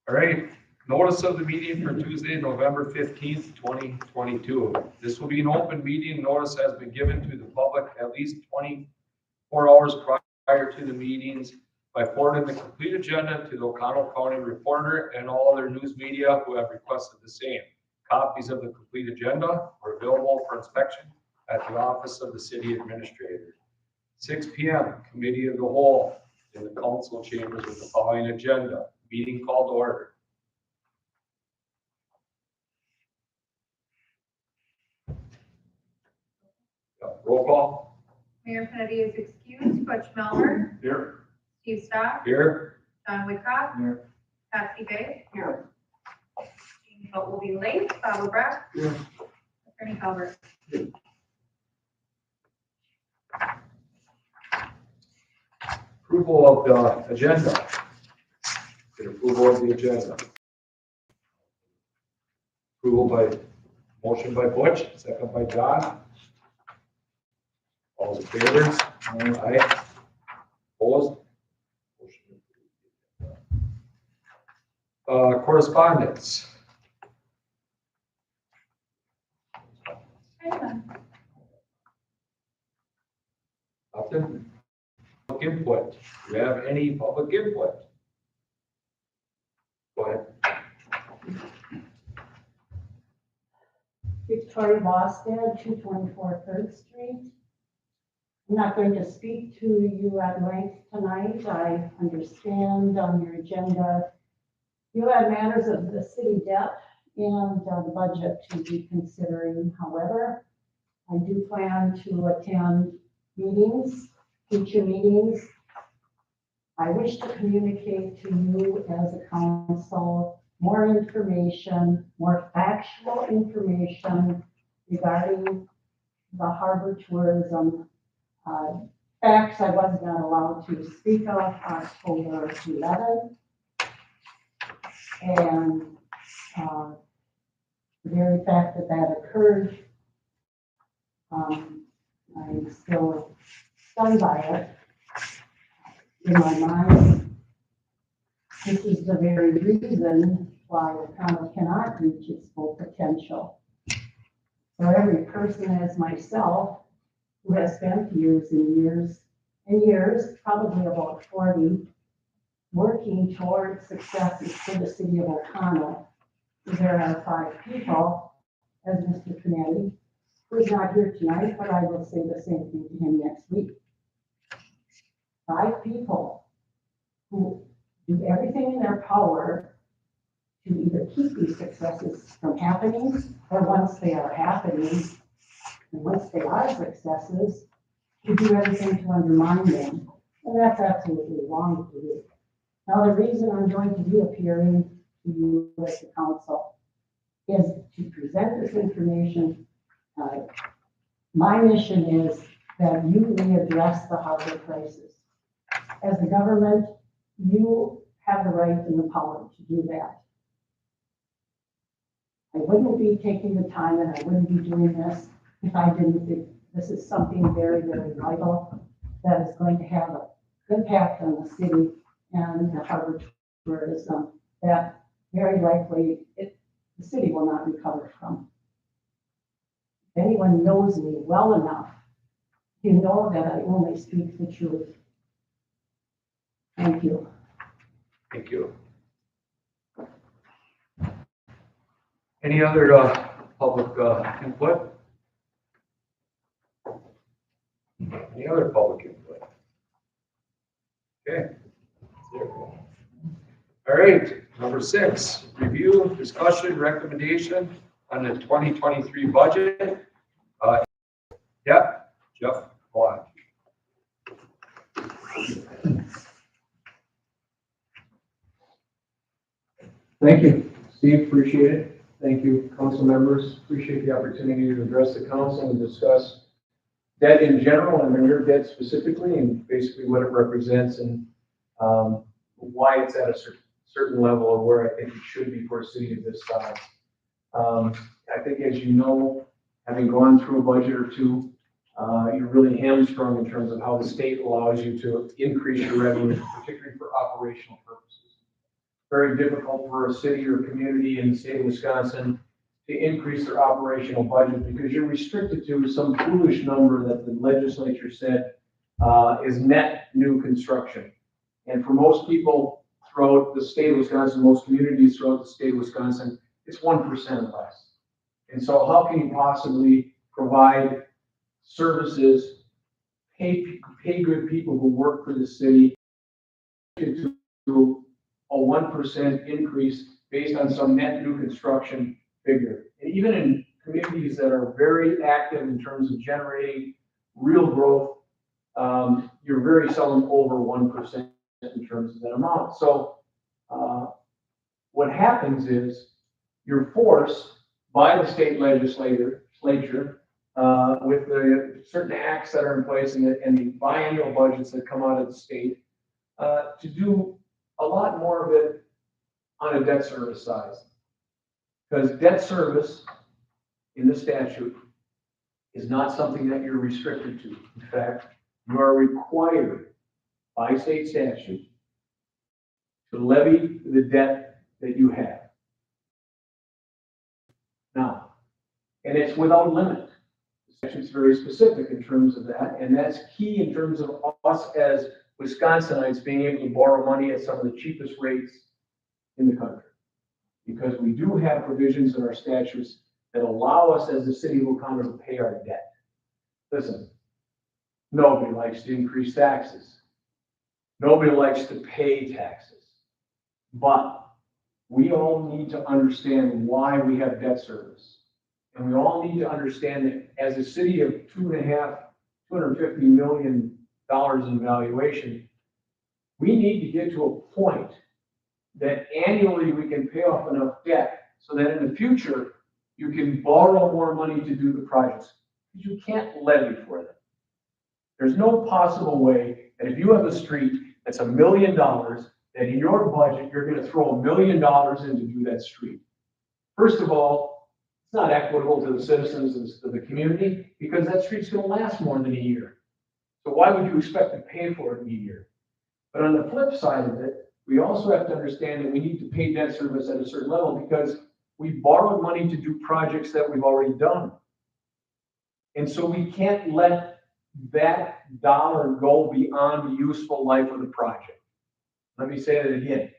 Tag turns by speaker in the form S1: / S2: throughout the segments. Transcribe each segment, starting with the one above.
S1: All right, notice of the meeting for Tuesday, November 15th, 2022. This will be an open meeting. Notice has been given to the public at least 24 hours prior to the meetings by forwarding the complete agenda to the O'Connell County Reporter and all other news media who have requested the same. Copies of the complete agenda are available for inspection at the office of the city administrator. 6 p.m. Committee of the Whole in the council chambers with the following agenda. Meeting called to order. Roll call.
S2: Mayor Kennedy is excused. Butch Melmer.
S1: Here.
S2: Steve Stock.
S1: Here.
S2: John Whitcock.
S1: Here.
S2: Patsy Bay. Here. Jean Vogt will be late. Bob O'Brien.
S1: Here.
S2: Attorney Calvert.
S1: Approval of the agenda. Get approval of the agenda. Approval by, motion by Butch, second by John. All those in favor? Aye. Opposed? Motion approved. Correspondence. Nothing? Public input. Do you have any public input? Go ahead.
S3: Victoria Bosted, 224 3rd Street. I'm not going to speak to you at length tonight. I understand on your agenda you have matters of the city debt and the budget to be considering. However, I do plan to attend meetings, future meetings. I wish to communicate to you as a council more information, more factual information regarding the harbor tourism. Facts I was not allowed to speak of October 11th. And the very fact that that occurred, I'm still stunned by it. In my mind, this is the very reason why O'Connell cannot reach its full potential. For every person as myself, who has spent years and years and years, probably about 40, working towards successes for the city of O'Connell, there are 5 people, as Mr. Kennedy, who is not here tonight, but I will say the same thing to him next week. 5 people who do everything in their power to either keep these successes from happening, or once they are happening, and once they are successes, to do everything to undermine them. And that's absolutely wrong to do. Now, the reason I'm going to be appearing to you as the council is to present this information. My mission is that you readdress the harbor crisis. As the government, you have the right and the power to do that. I wouldn't be taking the time and I wouldn't be doing this if I didn't think this is something very, very vital that is going to have an impact on the city and the harbor tourism that very likely the city will not recover from. If anyone knows me well enough, you know that I only speak the truth. Thank you.
S1: Thank you. Any other public input? Any other public input? Okay. All right, number 6, review, discussion, recommendation on the 2023 budget. Jeff, go on.
S4: Thank you, Steve, appreciate it. Thank you, council members. Appreciate the opportunity to address the council and discuss debt in general and your debt specifically, and basically what it represents and why it's at a certain level of where I think it should be for a city of this size. I think, as you know, having gone through a budget or two, you're really hamstrung in terms of how the state allows you to increase your revenue, particularly for operational purposes. very difficult for a city or community in the state of Wisconsin to increase their operational budget because you're restricted to some foolish number that the legislature said is net new construction. And for most people throughout the state of Wisconsin, most communities throughout the state of Wisconsin, it's 1% less. And so how can you possibly provide services, pay good people who work for the city to a 1% increase based on some net new construction figure? And even in communities that are very active in terms of generating real growth, you're very seldom over 1% in terms of that amount. So what happens is you're forced by the state legislature with the certain acts that are in place and the biannual budgets that come out of the state to do a lot more of it on a debt service side. Because debt service in the statute is not something that you're restricted to. In fact, you are required by state statute to levy the debt that you have. Now, and it's without limit. The statute's very specific in terms of that, and that's key in terms of us as Wisconsinites being able to borrow money at some of the cheapest rates in the country. Because we do have provisions in our statutes that allow us as the city of Will County to pay our debt. Listen, nobody likes to increase taxes. Nobody likes to pay taxes. But we all need to understand why we have debt service. And we all need to understand that as a city of $250 million in valuation, we need to get to a point that annually we can pay off enough debt so that in the future you can borrow more money to do the projects. Because you can't levy for them. There's no possible way that if you have a street that's $1 million, that in your budget you're going to throw $1 million in to do that street. First of all, it's not equitable to the citizens of the community because that street's going to last more than a year. So why would you expect to pay for it in a year? But on the flip side of it, we also have to understand that we need to pay debt service at a certain level because we borrowed money to do projects that we've already done. And so we can't let that dollar go beyond the useful life of the project. Let me say that again.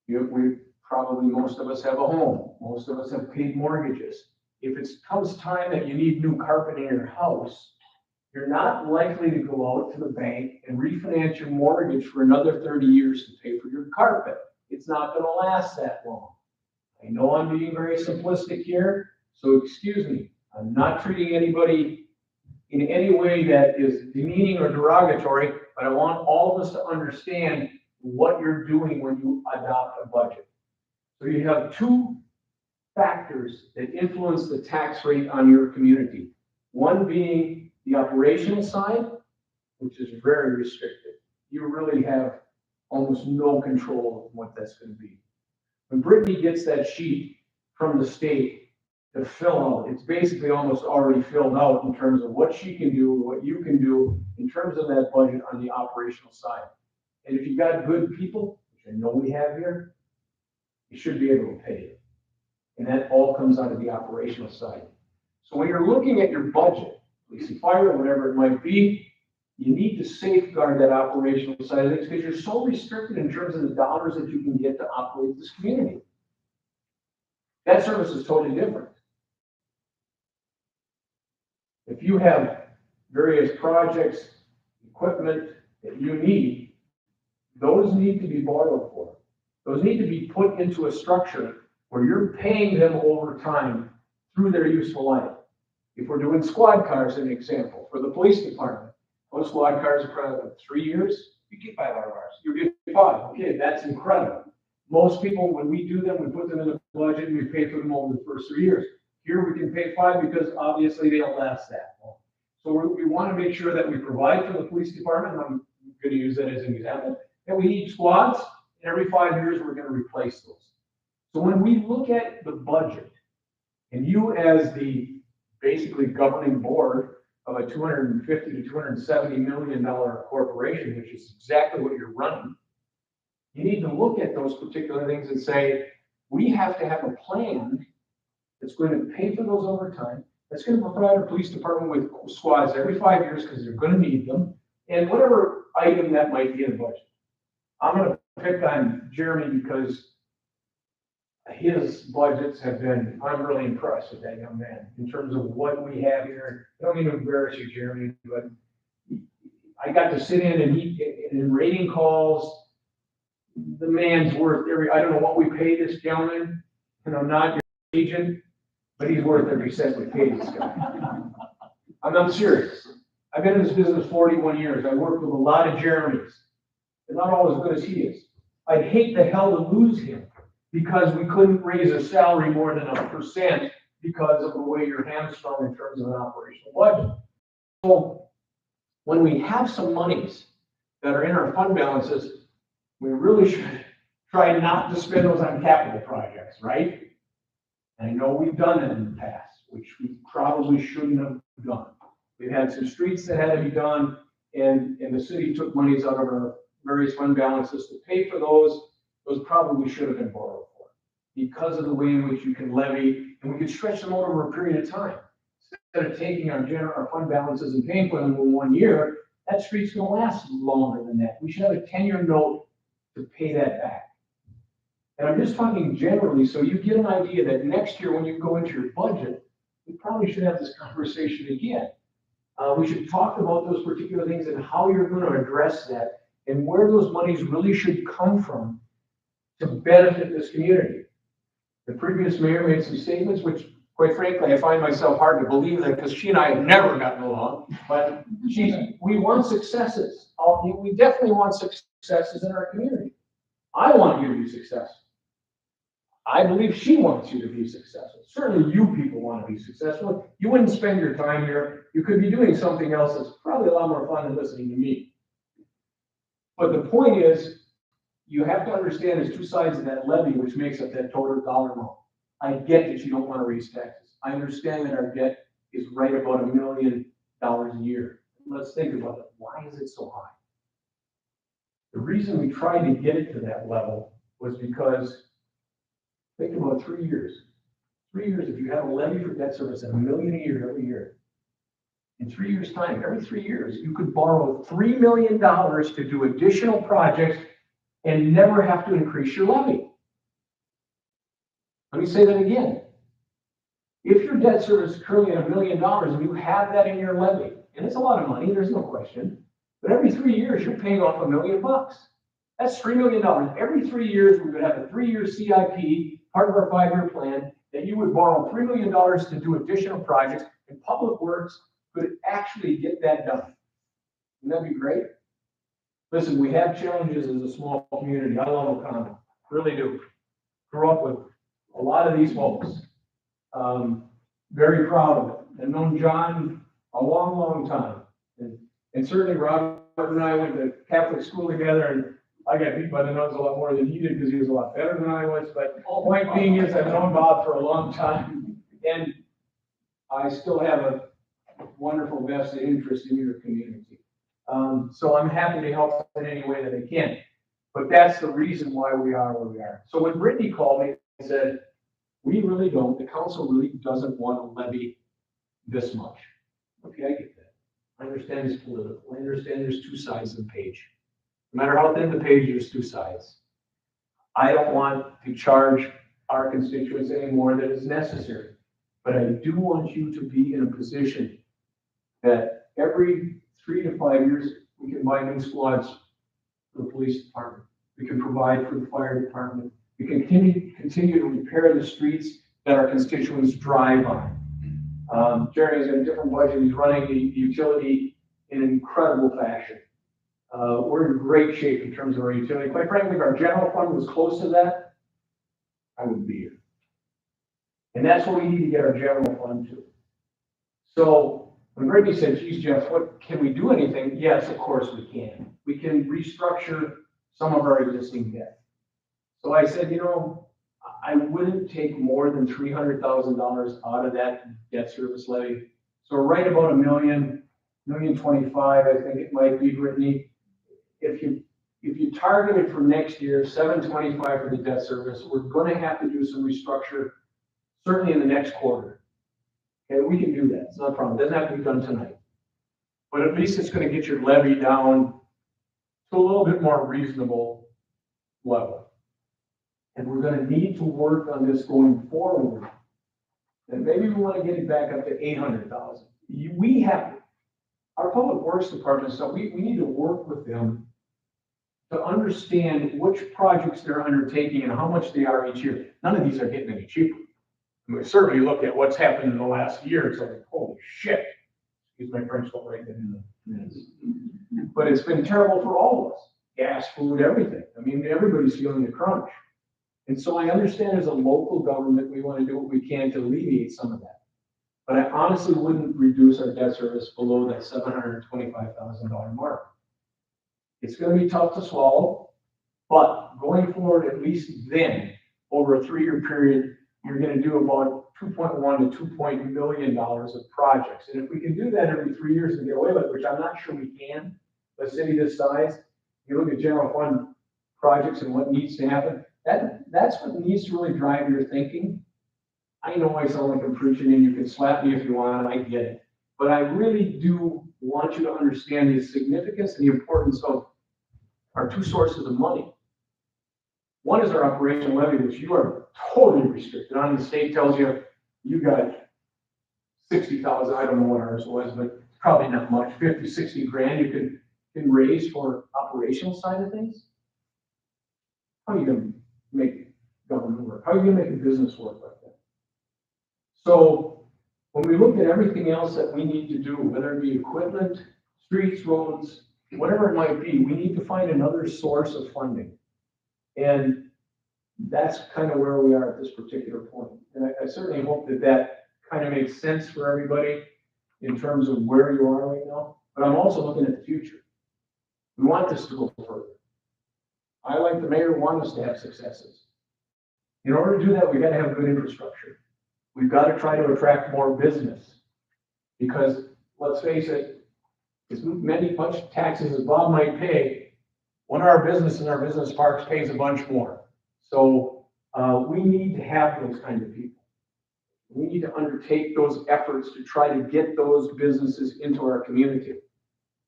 S4: Most of us have a home. Most of us have paid mortgages. If it comes time that you need new carpet in your house, you're not likely to go out to the bank and refinance your mortgage for another 30 years to pay for your carpet. It's not going to last that long. I know I'm being very simplistic here, so excuse me. I'm not treating anybody in any way that is demeaning or derogatory, but I want all of us to understand what you're doing when you adopt a budget. So you have two factors that influence the tax rate on your community. One being the operational side, which is very restricted. You really have almost no control of what that's going to be. When Brittany gets that sheet from the state to fill out, it's basically almost already filled out in terms of what she can do, what you can do in terms of that budget on the operational side. And if you've got good people, which I know we have here, you should be able to pay it. And that all comes out of the operational side. So when you're looking at your budget, police and fire, whatever it might be, you need to safeguard that operational side of things because you're so restricted in terms of the dollars that you can get to operate this community. That service is totally different. If you have various projects, equipment that you need, those need to be borrowed for. Those need to be put into a structure where you're paying them over time through their useful life. If we're doing squad cars, as an example, for the police department, those squad cars are probably 3 years. You get 5 hours. You get 5. Okay, that's incredible. Most people, when we do them, we put them in the budget and we pay for them over the first 3 years. Here we can pay 5 because obviously they don't last that long. So we want to make sure that we provide for the police department. And I'm going to use that as an example. And we need squads. Every 5 years, we're going to replace those. So when we look at the budget, and you as the basically governing board of a $250 to $270 million corporation, which is exactly what you're running, You need to look at those particular things and say, we have to have a plan that's going to pay for those overtime, that's going to provide our police department with squads every 5 years because they're going to need them, and whatever item that might be in the budget. I'm going to pick on Jeremy because his budgets have been, I'm really impressed with that young man in terms of what we have here. I don't mean to embarrass you, Jeremy, but I got to sit in and in rating calls. The man's worth I don't know what we pay this gentleman, and I'm not your agent, but he's worth every cent we pay this guy. I'm serious. I've been in this business 41 years. I worked with a lot of Jeremys. They're not all as good as he is. I'd hate the hell to lose him because we couldn't raise a salary more than 1% because of the way you're hamstrung in terms of an operational budget. So when we have some monies that are in our fund balances, we really should try not to spend those on capital projects, right? And I know we've done that in the past, which we probably shouldn't have done. We've had some streets that had to be done, and the city took monies out of our various fund balances to pay for those. Those probably should have been borrowed for because of the way in which you can levy, and we could stretch them out over a period of time. Instead of taking our fund balances and paying for them in 1 year, that street's gonna last longer than that. We should have a 10-year note to pay that back. And I'm just talking generally, so you get an idea that next year when you go into your budget, we probably should have this conversation again. We should talk about those particular things and how you're gonna address that and where those monies really should come from to benefit this community. The previous mayor made some statements, which quite frankly, I find myself hard to believe that because she and I have never gotten along, but we want successes. We definitely want successes in our community. I want you to be successful. I believe she wants you to be successful. Certainly you people want to be successful. You wouldn't spend your time here. You could be doing something else that's probably a lot more fun than listening to me. But the point is, you have to understand there's two sides of that levy, which makes up that total dollar amount. I get that you don't want to raise taxes. I understand that our debt is right about $1 million a year. Let's think about it. Why is it so high? The reason we tried to get it to that level was because, think about 3 years. 3 years, if you have a levy for debt service at $1 million a year every year, in 3 years' time, every 3 years, you could borrow $3 million to do additional projects and never have to increase your levy. Let me say that again. If your debt service is currently at $1 million and you have that in your levy, and it's a lot of money, there's no question, but every 3 years you're paying off $1 million. That's $3 million. Every 3 years we would have a 3-year CIP, part of our 5-year plan, that you would borrow $3 million to do additional projects, and Public Works could actually get that done. Wouldn't that be great? Listen, we have challenges as a small community. I love Oconto, really do. Grew up with a lot of these folks. Very proud of it. I've known John a long, long time. And certainly Robert and I went to Catholic school together, and I got beat by the nuns a lot more than he did because he was a lot better than I was. But point being is I've known Bob for a long time, and I still have a wonderful vested interest in your community. So I'm happy to help in any way that I can. But that's the reason why we are where we are. So when Brittany called me and said, we really don't, the council really doesn't want to levy this much. Okay, I get that. I understand it's political. I understand there's two sides of the page. No matter how thin the page, there's two sides. I don't want to charge our constituents any more than is necessary. But I do want you to be in a position that every 3 to 5 years, we can buy new squads for the police department. We can provide for the fire department. We can continue to repair the streets that our constituents drive on. Jeremy's got a different budget. He's running the utility in an incredible fashion. We're in great shape in terms of our utility. Quite frankly, if our general fund was close to that, I wouldn't be here. And that's what we need to get our general fund to. So when Brittany said, geez, Jeff, what can we do anything? Yes, of course we can. We can restructure some of our existing debt. So I said, you know, I wouldn't take more than $300,000 out of that debt service levy. So right about $1.025 million, I think it might be, Brittany. If you if you targeted for next year, 725 for the debt service, we're gonna have to do some restructure, certainly in the next quarter. Okay, we can do that, it's not a problem, doesn't have to be done tonight. But at least it's gonna get your levy down to a little bit more reasonable level. And we're gonna need to work on this going forward. And maybe we wanna get it back up to 800,000. We have, our public works department, so we need to work with them to understand which projects they're undertaking and how much they are each year. None of these are getting any cheaper. We certainly look at what's happened in the last year, it's like, holy shit. Excuse my French, don't write that in the minutes. But it's been terrible for all of us, gas, food, everything. I mean, everybody's feeling the crunch. And so I understand as a local government, we want to do what we can to alleviate some of that. But I honestly wouldn't reduce our debt service below that $725,000 mark. It's going to be tough to swallow, but going forward, at least then, over a 3-year period, you're going to do about $2.1 to $2 million of projects. And if we can do that every 3 years and get away with it, which I'm not sure we can, a city this size, you look at general fund projects and what needs to happen, that's what needs to really drive your thinking. I know I sound like I'm preaching and you can slap me if you want, I get it. But I really do want you to understand the significance and the importance of our two sources of money. One is our operational levy, which you are totally restricted on. The state tells you, you got 60,000, I don't know what ours was, but probably not much, 50, 60 grand you can raise for operational side of things. How are you going to make government work? How are you going to make a business work like that? So when we look at everything else that we need to do, whether it be equipment, streets, roads, whatever it might be, we need to find another source of funding. And that's kind of where we are at this particular point. And I certainly hope that that kind of makes sense for everybody in terms of where you are right now. But I'm also looking at the future. We want this to go further. I, like the mayor, want us to have successes. In order to do that, we've got to have good infrastructure. We've got to try to attract more business. Because let's face it, as much taxes as Bob might pay, one of our businesses in our business parks pays a bunch more. So we need to have those kind of people. We need to undertake those efforts to try to get those businesses into our community.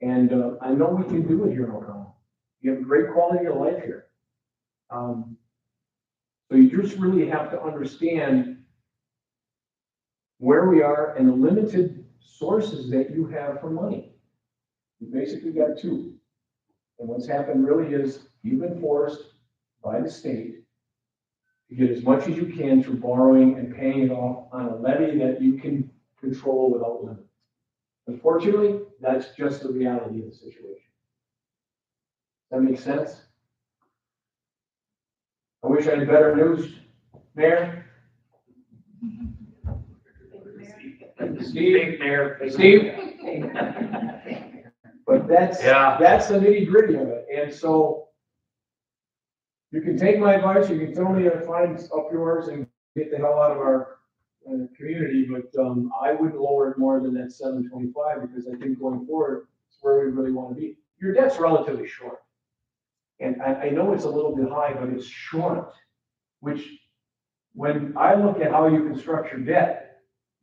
S4: And I know we can do it here in Oklahoma. You have a great quality of life here. So you just really have to understand where we are and the limited sources that you have for money. You basically got two. And what's happened really is you've been forced by the state to get as much as you can through borrowing and paying it off on a levy that you can control without limit. Unfortunately, that's just the reality of the situation. That makes sense? I wish I had better news, Mayor. Steve, Mayor. Steve. But that's the nitty gritty of it. And so you can take my advice, you can tell me to find up yours and get the hell out of our community, but I wouldn't lower it more than that 725 because I think going forward, it's where we really want to be. Your debt's relatively short. And I know it's a little bit high, but it's short, which when I look at how you can structure debt,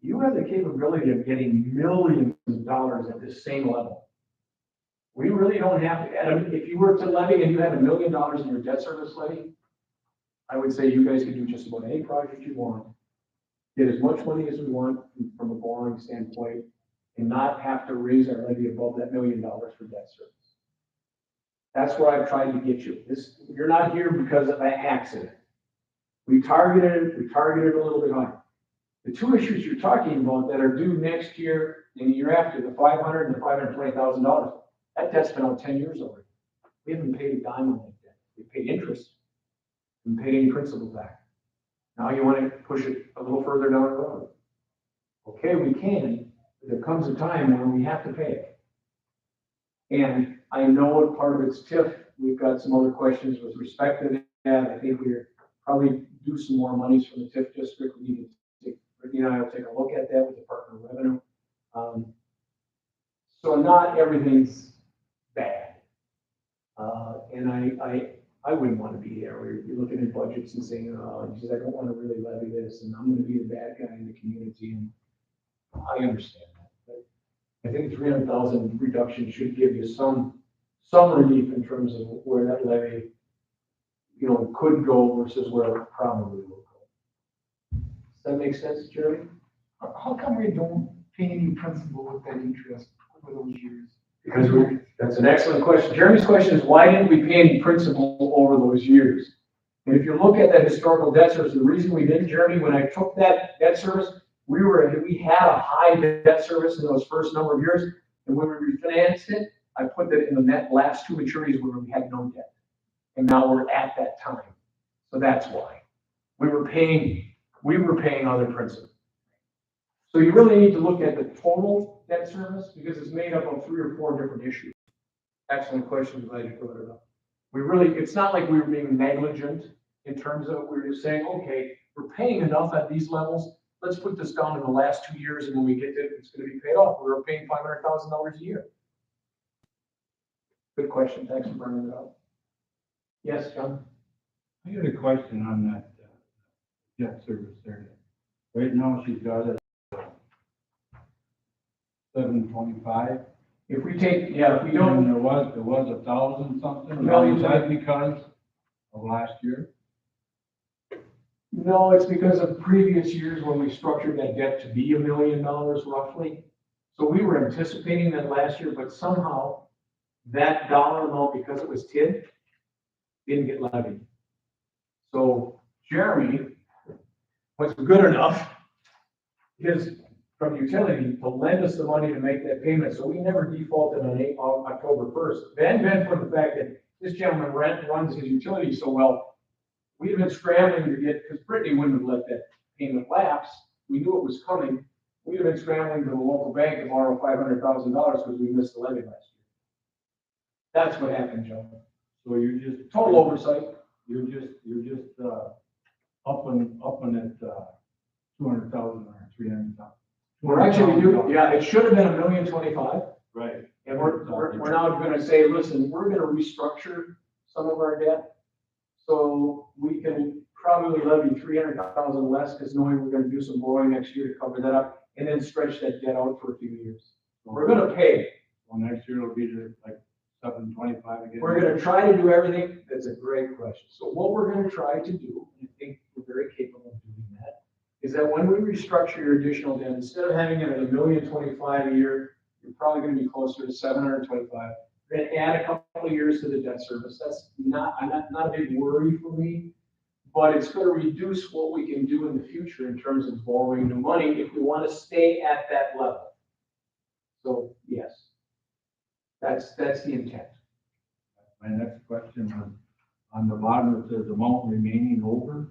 S4: you have the capability of getting millions of dollars at this same level. We really don't have to, if you were to levy and you had $1 million in your debt service levy, I would say you guys can do just about any project you want, get as much money as we want from a borrowing standpoint, and not have to raise our levy above that $1 million for debt service. That's where I've tried to get you. You're not here because of an accident. We targeted a little bit higher. The two issues you're talking about that are due next year and the year after, the $500,000 and the $520,000, that debt's been out 10 years already. We haven't paid a dime on that debt. We paid interest. We haven't paid any principal back. Now you want to push it a little further down the road. Okay, we can, but there comes a time when we have to pay it. And I know part of it's TIF. We've got some other questions with respect to that. I think we're probably do some more monies from the TIF district. We need to take, Ricky and I will take a look at that with the Department of Revenue. So not everything's bad. And I wouldn't want to be there, where you're looking at budgets and saying, oh, geez, I don't want to really levy this, and I'm gonna be the bad guy in the community, and I understand that. But I think 300,000 reduction should give you some relief in terms of where that levy, could go versus where it probably will go. Does that make sense, Jeremy?
S5: How come we don't pay any principal with that interest over those years?
S4: Because that's an excellent question. Jeremy's question is, why didn't we pay any principal over those years? And if you look at that historical debt service, the reason we didn't, Jeremy, when I took that debt service, we had a high debt service in those first number of years. And when we refinanced it, I put that in the net last 2 maturities where we had no debt. And now we're at that time. So that's why. We were paying other principal. So you really need to look at the total debt service because it's made up of 3 or 4 different issues. Excellent question, glad you brought it up. It's not like we were being negligent in terms of, we were just saying, okay, we're paying enough at these levels. Let's put this down in the last 2 years, and when we get it, it's going to be paid off. We were paying $500,000 a year. Good question. Thanks for bringing it up. Yes, John?
S6: I got a question on that debt service there. Right now, she's got it 725.
S4: If we don't,
S6: And there was 1,000 something.
S4: Million.
S6: Was that because of last year?
S4: no, it's because of previous years when we structured that debt to be $1 million roughly. So we were anticipating that last year, but somehow that dollar amount, because it was TID, didn't get levied. So Jeremy was good enough from the utility to lend us the money to make that payment. So we never defaulted on October 1st. Then from the fact that this gentleman runs his utility so well, we'd have been scrambling to get, because Brittany wouldn't have let that payment lapse. We knew it was coming. We'd have been scrambling to the local bank to borrow $500,000 because we missed the levy last year. That's what happened, Joe.
S6: So you're just
S4: Total oversight.
S6: You're just upping it 200,000 or 300,000.
S4: We're actually it should have been $1,025,000.
S6: Right.
S4: And we're now gonna say, listen, we're gonna restructure some of our debt. So we can probably levy 300,000 less because knowing we're gonna do some borrowing next year to cover that up and then stretch that debt out for a few years. We're gonna pay.
S6: Well, next year it'll be like 725 again.
S4: We're gonna try to do everything. That's a great question. So what we're gonna try to do, and I think we're very capable of doing that, is that when we restructure your additional debt, instead of having it at $1,025,000 a year, you're probably gonna be closer to $725,000. We're gonna add a couple of years to the debt service. That's not a big worry for me, but it's gonna reduce what we can do in the future in terms of borrowing new money if we wanna stay at that level. So, yes, that's the intent.
S6: My next question was, on the bottom it says amount remaining over.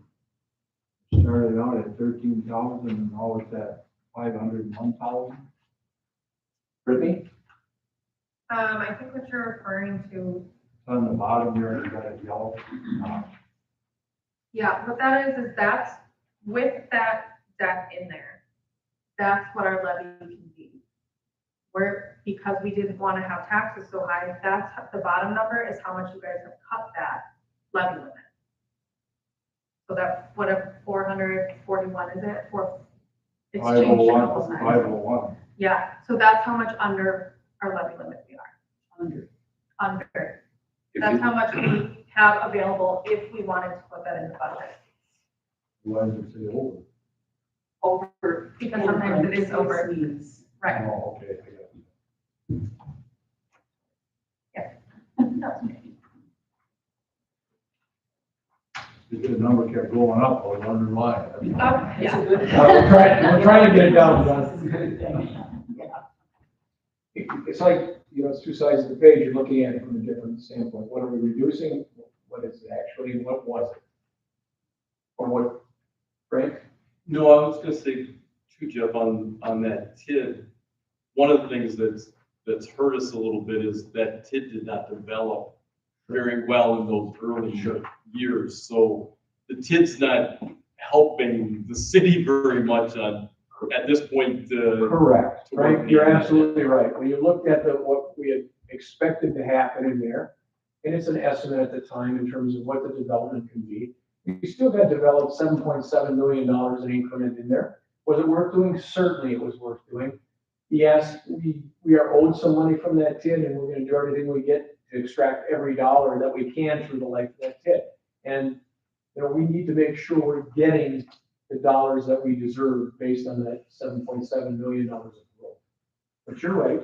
S6: Started out at 13,000 and now it's at 501,000.
S4: Brittany?
S2: I think what you're referring to,
S6: On the bottom there, you got a yellow.
S2: yeah, what that is that's with that debt in there. That's what our levy can be. Because we didn't want to have taxes so high, that's the bottom number is how much you guys have cut that levy limit. So that, whatever, 441, is it? It's changed a couple
S6: 501,
S2: times.
S6: 501.
S2: Yeah, so that's how much under our levy limit we are. Under. That's how much we have available if we wanted to put that in the budget.
S6: Why does it say over?
S3: Over.
S2: Because sometimes it is over.
S3: Needs.
S2: Right.
S6: Oh, okay, I got it. The number kept going up, I was wondering why.
S2: Yeah.
S4: We're trying to get it down, John.
S3: That's a good thing. Yeah.
S4: It's like, it's 2 sides of the page. You're looking at it from a different standpoint. What are we reducing? What is it actually? What was it? Or what, Frank?
S7: No, I was gonna say too, Jeff, on that TID, one of the things that's hurt us a little bit is that TID did not develop very well in those early years. So the TID's not helping the city very much at this point.
S4: Correct, right?
S7: work
S4: You're
S7: the-
S4: absolutely right. When you looked at what we had expected to happen in there, and it's an estimate at the time in terms of what the development can be. We still got developed $7.7 million in increment in there. Was it worth doing? Certainly it was worth doing. Yes, we are owed some money from that TID, and we're gonna do everything we get to extract every dollar that we can through the life of that TID. And, you know, we need to make sure we're getting the dollars that we deserve based on that $7.7 million of growth. But you're right,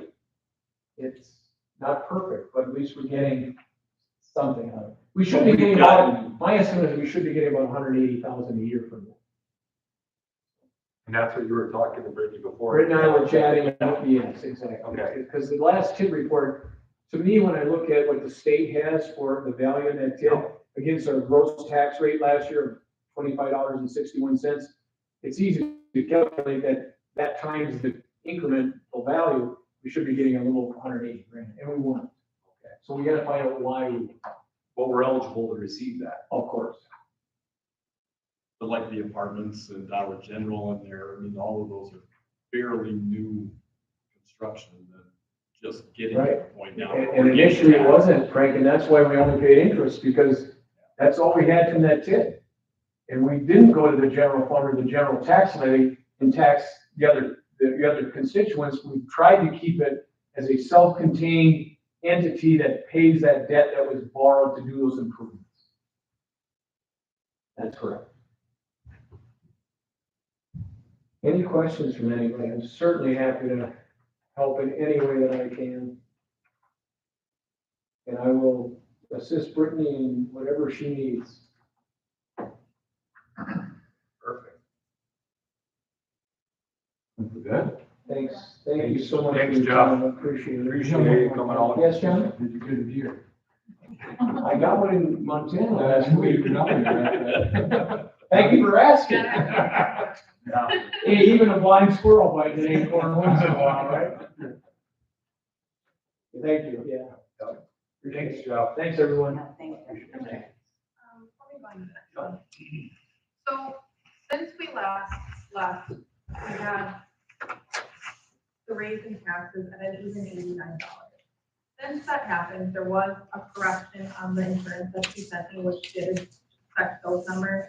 S4: it's not perfect, but at least we're getting something out of it. We should be getting about, my estimate is we should be getting about 180,000 a year from it.
S1: And that's what you were talking to Brittany before.
S4: Right now, we're chatting about, yes, exactly.
S1: Okay.
S4: Because the last TID report, to me, when I look at what the state has for the value in that TID against our gross tax rate last year of $25.61, it's easy to calculate that times the incremental value, we should be getting a little over 180 grand, and we won't. Okay. So we gotta find out why we,
S1: But we're eligible to receive that.
S4: of course.
S7: But like the apartments and Dollar General in there, I mean, all of those are fairly new construction and just getting to the point now.
S4: And initially it wasn't, Frank, and that's why we only paid interest, because that's all we had from that TID. And we didn't go to the general fund or the general tax levy and tax the other constituents. We tried to keep it as a self-contained entity that pays that debt that was borrowed to do those improvements. That's correct. Any questions from anybody? I'm certainly happy to help in any way that I can. And I will assist Brittany in whatever she needs.
S1: Perfect.
S6: Good.
S4: Thanks, thank you so much.
S1: Thanks,
S4: for your
S1: Jeff.
S4: time. I appreciate it.
S1: Appreciate you coming out.
S4: Yes, John?
S6: Did you get a deer?
S4: I got one in Montana last week.
S6: Yeah.
S4: Thank you for asking.
S1: Yeah.
S4: Hey, even a blind squirrel bites an acorn once in a while, right? Thank you, yeah.
S1: Thanks, Jeff.
S4: Thanks, everyone.
S3: Thank you.
S2: Let me go on to the next one. So since we last, we had the raise in taxes at an even $89. Since that happened, there was a correction on the insurance that she sent me, which did affect those numbers.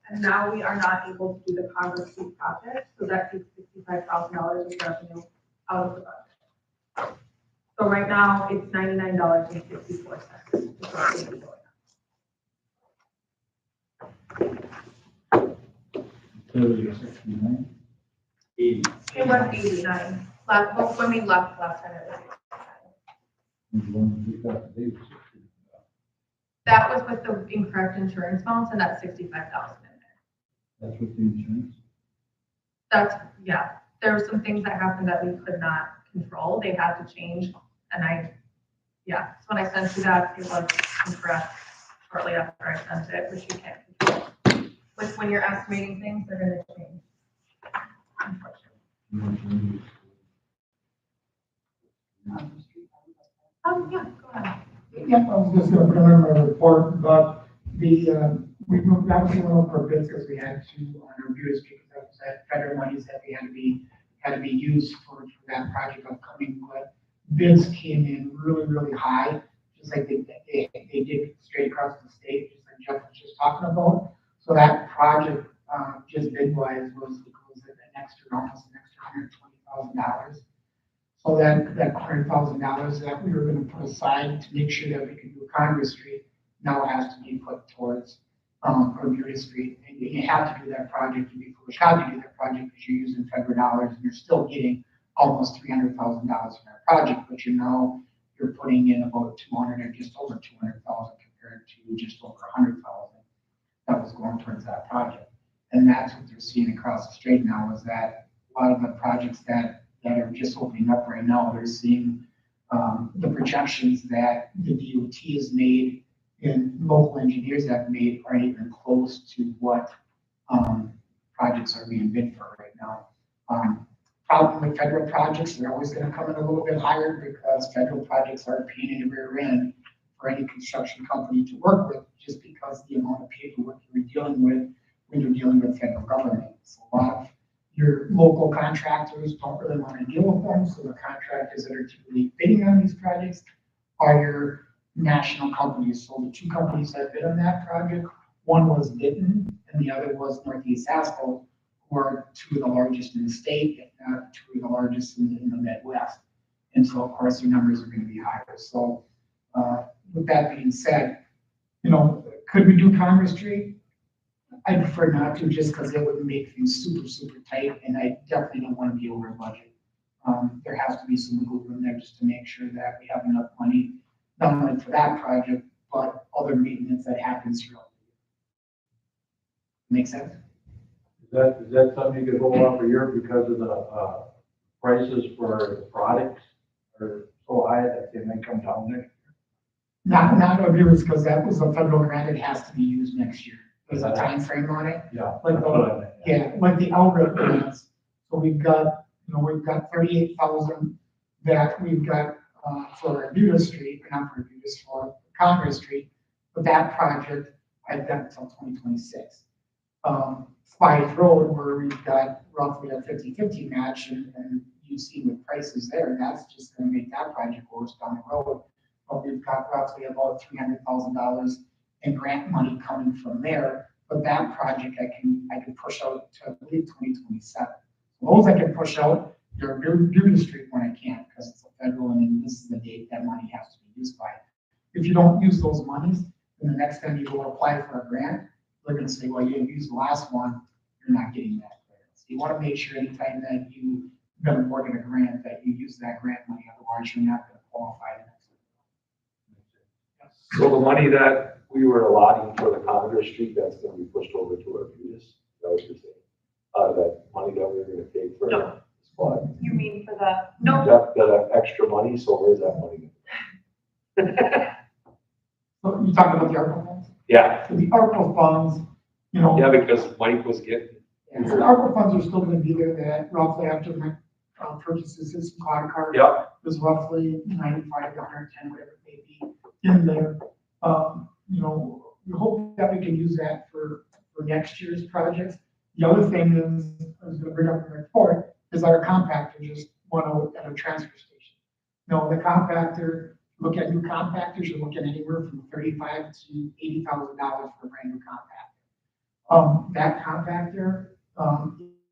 S2: And now we are not able to do the Congress Street project, so that takes $65,000 of revenue out of the budget. So right now, it's $99.54.
S7: Eighty.
S2: It was 89. When we left last time, it was 89. That was with the incorrect insurance amounts, and that's 65,000 in there.
S6: That's with the insurance?
S2: That's, yeah, there were some things that happened that we could not control. They had to change, and so when I sent you that, it was incorrect shortly after I sent it, which you can't control. Which, when you're estimating things, they're gonna change. Unfortunately. Yeah, go ahead.
S5: Yep, I was just gonna put it in my report, but we moved, obviously went over for bids because we had to, on our viewers, because that federal monies that we had to be used for that project upcoming, but bids came in really high, just like they did straight across the state, just like Jeff was just talking about. So that project, just bid wise was almost an extra $120,000. So that $100,000 that we were gonna put aside to make sure that we could do Congress Street now has to be put towards, Bermuda Street. And you have to do that project, you'd be foolish not to do that project because you're using federal dollars and you're still getting almost $300,000 from that project, but you're putting in about 200 or just over 200,000 compared to just over 100,000 that was going towards that project. And that's what they're seeing across the strait now, is that a lot of the projects that are just opening up right now, they're seeing the projections that the DOT has made and local engineers have made aren't even close to what projects are being bid for right now. Problem with federal projects, they're always going to come in a little bit higher because federal projects are a pain in the rear end for any construction company to work with, just because the amount of paperwork you're dealing with when you're dealing with federal government. So a lot of your local contractors don't really want to deal with them, so the contractors that are typically bidding on these projects are national companies. So the two companies that bid on that project, one was Denton and the other was Northeast Asphalt, who are two of the largest in the state, if not two of the largest in the Midwest. And so of course their numbers are gonna be higher. So, with that being said, you know, could we do Congress Street? I prefer not to, just because it would make things super, super tight, and I definitely don't want to be over budget. There has to be some wiggle room there just to make sure that we have enough money, not only for that project, but other maintenance that happens throughout the year. Make sense?
S6: Is that something you could hold off a year because of the, prices for the products are so high that they may come down next?
S5: Not of yours, because that was a federal grant, it has to be used next year. There's a time frame on it.
S6: Yeah.
S5: Like
S6: that's
S5: the-
S6: what I meant.
S5: Yeah, like the outlet grants. So we've got 38,000 that we've got, for Arbutus Street, not for Arbutus, for Congress Street. But that project, I've got until 2026. Spice Road, where we've got roughly a 50-50 match, and you see with prices there, that's just gonna make that project worse down the road. But we've got roughly about $300,000 in grant money coming from there. But that project I can push out to, I believe, 2027. Those I can push out. Your Arbutus Street one I can't, because it's a federal, and this is the date that money has to be used by. If you don't use those monies, then the next time you go apply for a grant, they're gonna say, well, you didn't use the last one, you're not getting that grant. So you wanna make sure anytime that you've been awarded a grant, that you use that grant money, otherwise you're not gonna qualify the next time.
S1: So the money that we were allotting for the Congress Street, that's gonna be pushed over to Arbutus, is that what you're saying? That money that we were gonna take for
S2: No.
S1: the spot,
S2: You mean for the, no,
S1: that extra money, so where's that money?
S5: So you talking about the ARPA funds?
S1: Yeah,
S5: So the ARPA funds, you know.
S1: yeah, because Mike was getting,
S5: Yeah, so the ARPA funds are still gonna be there, that roughly after my purchases, this cloud card.
S1: yeah,
S5: Is roughly 95 to 110, whatever it may be, in there. You know, we hope that we can use that for next year's projects. The other thing is, I was gonna bring up in the report, is our compactor just went out at a transfer station. No, the compactor, look at new compactors, you're looking anywhere from $35,000 to $80,000 for a brand new compactor. That compactor,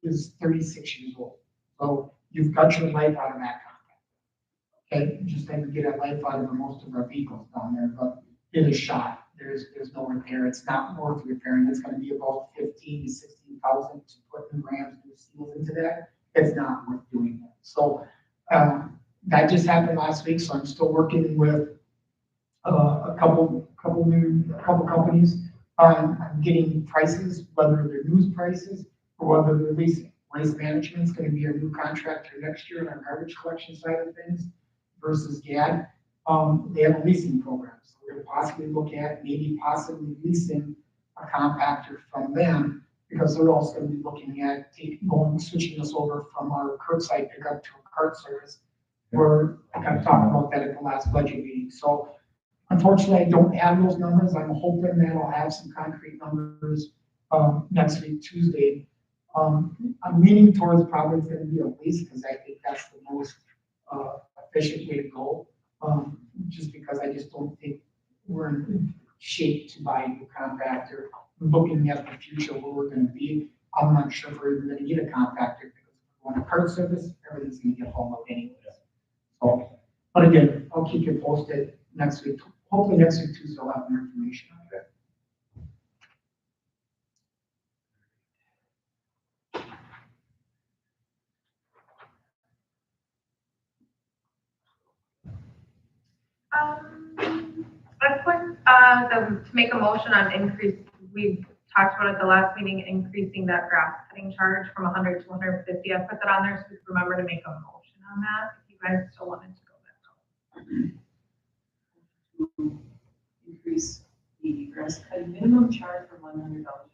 S5: is 36 years old. So you've got your life out of that compactor. Okay, just like we get a life out of most of our vehicles down there, but it is shot. There's no repair. It's not worth repairing. It's gonna be about 15 to 16,000 to put new rams, new seals into that. It's not worth doing that. So, that just happened last week, so I'm still working with, a couple companies on getting prices, whether they're news prices or whether they're leasing. Waste Management's gonna be our new contractor next year on our garbage collection side of things versus GAD. They have a leasing program, so we're gonna possibly look at maybe possibly leasing a compactor from them, because they're also gonna be looking at switching us over from our curbside pickup to a cart service. We're gonna talk about that at the last budget meeting. So unfortunately, I don't have those numbers. I'm hoping that I'll have some concrete numbers, next week, Tuesday. I'm leaning towards probably it's gonna be a lease, because I think that's the most, efficient way to go. Just because I just don't think we're in shape to buy a new compactor. Looking at the future where we're gonna be, I'm not sure if we're even gonna need a compactor, because when a cart service, everything's gonna get hauled out anyways. So, but again, I'll keep you posted next week. Hopefully next week Tuesday I'll have more information on it.
S2: I put, to make a motion on increase, we talked about at the last meeting, increasing that grass cutting charge from 100 to 150. I put that on there, so we remember to make a motion on that, if you guys still wanted to go that route.
S8: Increase the grass cutting minimum charge from $100 an hour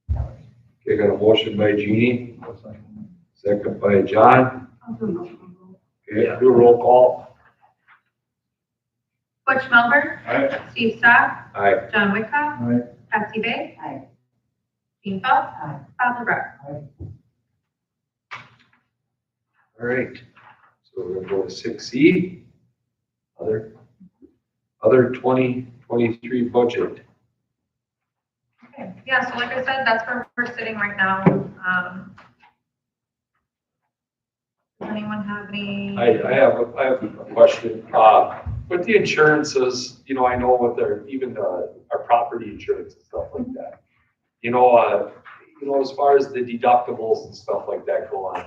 S8: to $200.
S1: okay, got a motion by Jeannie, second by John.
S8: I'll do a motion.
S1: Okay, do a roll call.
S2: Butch Melbourne.
S1: Aye.
S2: Steve Stock.
S1: Aye.
S2: John Wickoff.
S6: Aye.
S2: Patsy Bay.
S8: Aye.
S2: Dean Phelps.
S8: Aye.
S2: Bob LeBrecq.
S1: All right, so we're gonna go to 6E. Other, Other 2023 budget.
S2: Okay, yeah, so like I said, that's where we're sitting right now. Does anyone have any?
S1: I have a question. With the insurances, you know, I know with even our property insurance and stuff like that. You know, as far as the deductibles and stuff like that go on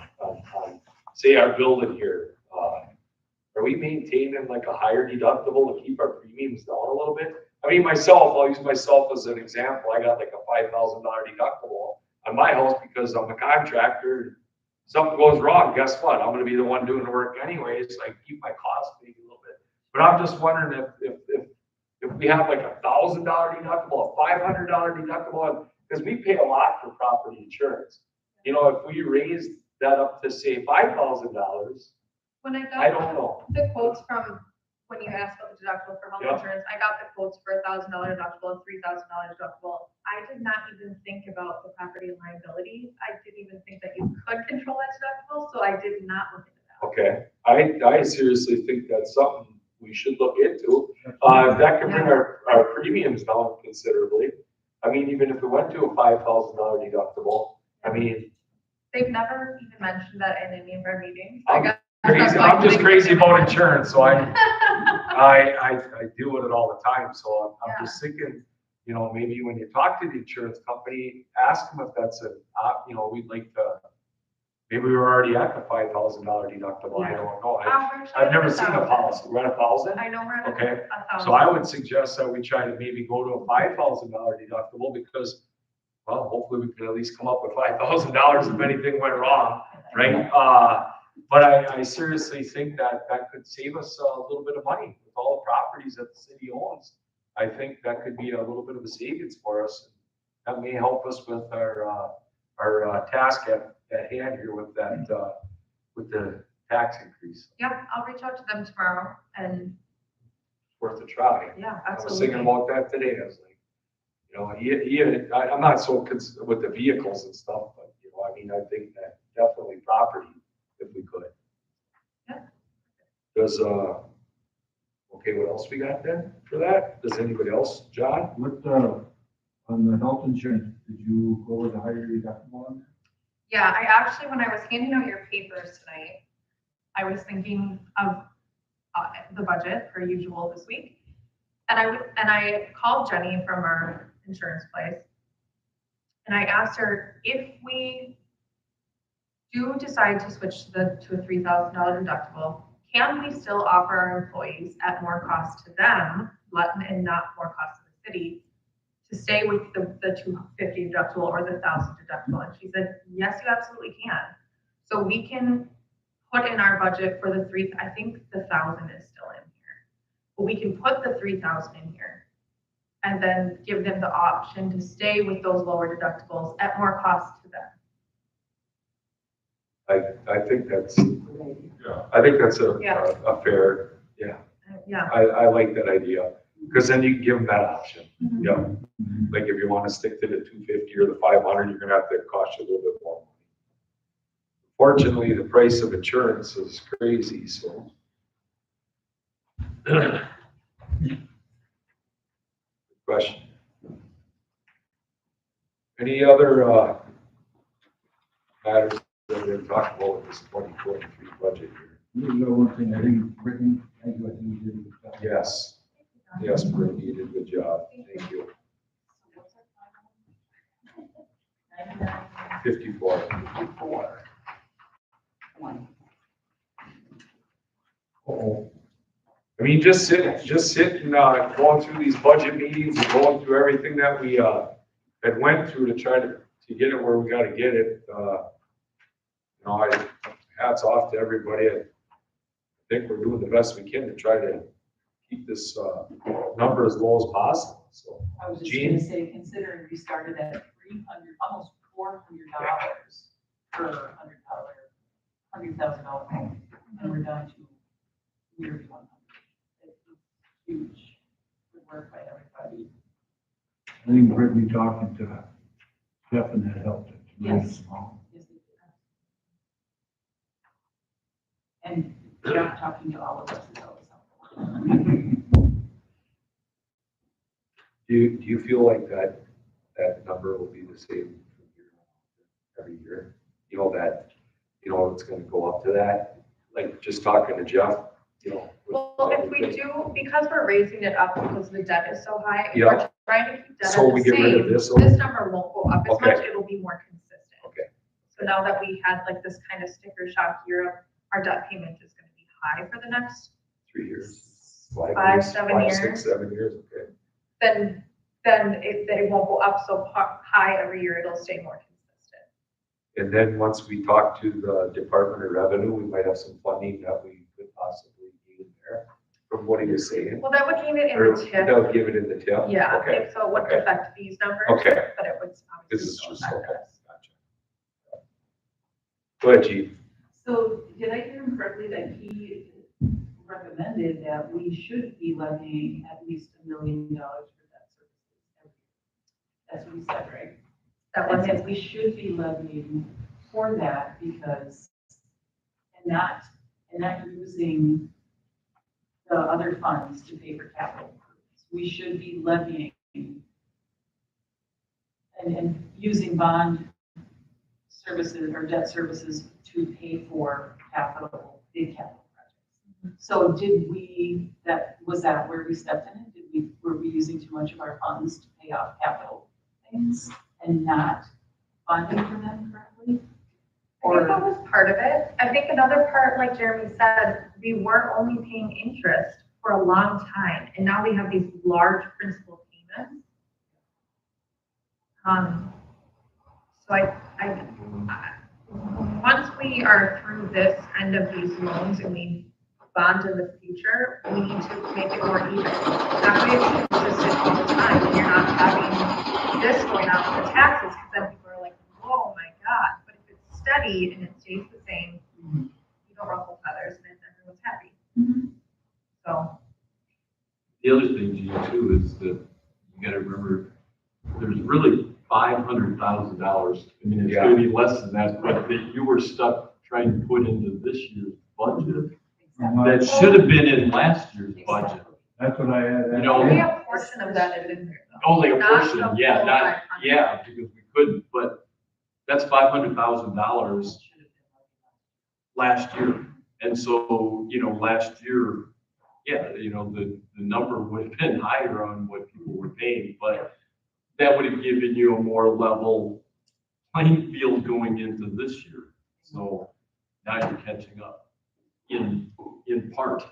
S1: say our building here, are we maintaining like a higher deductible to keep our premiums down a little bit? I mean, I'll use myself as an example. I got like a $5,000 deductible on my house because I'm a contractor. Something goes wrong, guess what? I'm gonna be the one doing the work anyways, so I keep my costs maybe a little bit. But I'm just wondering if we have like $1,000 deductible, a $500 deductible, because we pay a lot for property insurance. You know, if we raised that up to say $5,000,
S2: When I
S1: I
S2: got
S1: don't know.
S2: the quotes from, when you asked about the deductible for home
S1: Yeah.
S2: insurance, I got the quotes for $1,000 deductible, $3,000 deductible. I did not even think about the property and liability. I didn't even think that you could control that deductible, so I did not look into that.
S1: Okay, I seriously think that's something we should look into. That could bring our premiums down considerably. I mean, even if it went to a $5,000 deductible, I mean,
S2: They've never even mentioned that in any of our meetings.
S1: I'm just crazy about insurance, so I deal with it all the time, so I'm just thinking, you know, maybe when you talk to the insurance company, ask them if that's you know, we'd like to, maybe we were already at the $5,000 deductible, I don't know. I've never seen a policy, we're at 1,000?
S2: I know we're at
S1: Okay,
S2: 1,000.
S1: so I would suggest that we try to maybe go to a $5,000 deductible because, well, hopefully we can at least come up with $5,000 if anything went wrong, right? But I seriously think that could save us a little bit of money with all the properties that the city owns. I think that could be a little bit of a savings for us. That may help us with our task at hand here with that, with the tax increase.
S2: Yep, I'll reach out to them tomorrow and,
S1: Worth a try.
S2: yeah,
S1: I was
S2: absolutely.
S1: thinking about that today. I was like, you know, I'm not so concerned with the vehicles and stuff, but, you know, I mean, I think that definitely property, if we could.
S2: Yeah.
S1: Does, okay, what else we got then for that? Does anybody else, John?
S6: What, on the health insurance, did you go with a higher deductible on that?
S2: Yeah, I actually, when I was handing out your papers tonight, I was thinking of the budget per usual this week. And I called Jenny from our insurance place. And I asked her, if we do decide to switch to a $3,000 deductible, can we still offer our employees at more cost to them, and not more cost to the city, to stay with the $250 deductible or the $1,000 deductible? And she said, yes, you absolutely can. So we can put in our budget for I think the 1,000 is still in here, but we can put the 3,000 in here and then give them the option to stay with those lower deductibles at more cost to them.
S1: I think that's, I think that's a fair, yeah.
S2: Yeah.
S1: I like that idea, because then you can give them that option. Yeah. Like if you want to stick to the 250 or the 500, you're gonna have to cost you a little bit more money. Fortunately, the price of insurance is crazy, so. Question. Any other matters that we're talking about with this 2023 budget here?
S6: There's one thing I think Brittany, I think you did a good job.
S1: Yes, yes, Brittany, you did a good job. Thank you. 54.
S8: 54.
S1: Uh-oh. I mean, just sit and, going through these budget meetings and going through everything that we, had went through to try to get it where we gotta get it. You know, hats off to everybody. I think we're doing the best we can to try to keep this, number as low as possible, so.
S8: I was just
S1: Gene?
S8: gonna say, considering we started at almost $400 for $100,000 home, and we're down to nearly 100. It's huge. Good work by everybody.
S6: I think Brittany talking to Jeff and that helped it.
S8: Yes. Yes, they did. And Jeff talking to all of us is always helpful.
S1: Do you feel like that number will be the same from year every year? You know, that, it's gonna go up to that? Like, just talking to Jeff,
S2: Well, if we do, because we're raising it up because the debt is so high, if
S1: Yeah.
S2: we're trying to keep debt
S1: So
S2: at
S1: we
S2: the
S1: get rid of
S2: same,
S1: this
S2: this
S1: one?
S2: number won't go up as
S1: Okay.
S2: much, it'll be more consistent.
S1: Okay.
S2: So now that we had like this kind of sticker shock year, of our debt payment is gonna be high for the next,
S1: 3 years?
S2: 5, 7
S1: 5,
S2: years.
S1: 6, 7 years, okay.
S2: then it won't go up so high every year, it'll stay more consistent.
S1: And then once we talk to the Department of Revenue, we might have some funding that we could possibly gain there, from what he was saying.
S2: Well, that would gain it in
S1: Or
S2: the tip,
S1: they'll give it in the tip?
S2: yeah,
S1: Okay,
S2: if so it wouldn't
S1: okay.
S2: affect these numbers.
S1: Okay.
S2: But it would
S1: This
S2: obviously
S1: is
S2: still
S1: just,
S2: affect
S1: okay,
S2: us.
S1: gotcha. Go ahead, Chief.
S8: So did I hear him correctly that he recommended that we should be levying at least $1 million for debt services every year? That's what he said, right?
S2: That
S8: And
S2: was
S8: that we should be levying for that because, and not using the other funds to pay for capital improvements. We should be levying and using bond services or debt services to pay for big capital projects. So was that where we stepped in? Were we using too much of our funds to pay off capital things and not funding for them correctly?
S2: I think that was part of it. I think another part, like Jeremy said, we were only paying interest for a long time, and now we have these large principal payments. So once we are through this end of these loans and we bond in the future, we need to make it more even. That way it's consistent all the time, and you're not having this going out for taxes, because then people are like, oh my God. But if it's steady and it stays the same, you don't ruffle feathers, and then everyone's happy. So.
S7: The other thing, Gene, too, is that you gotta remember, there's really $500,000. I mean, it's gonna be less than that, but that you were stuck trying to put into this year's budget that should have been in last year's budget.
S6: That's what I had.
S7: You know,
S2: Only a portion of that is in there, though.
S7: Only a
S2: Not
S7: portion,
S2: the
S7: yeah,
S2: full
S7: not,
S2: 500.
S7: yeah, because we couldn't, but that's $500,000 last year. And so, last year, yeah, the number would have been higher on what people were paying, but that would have given you a more level playing field going into this year. So now you're catching up in part.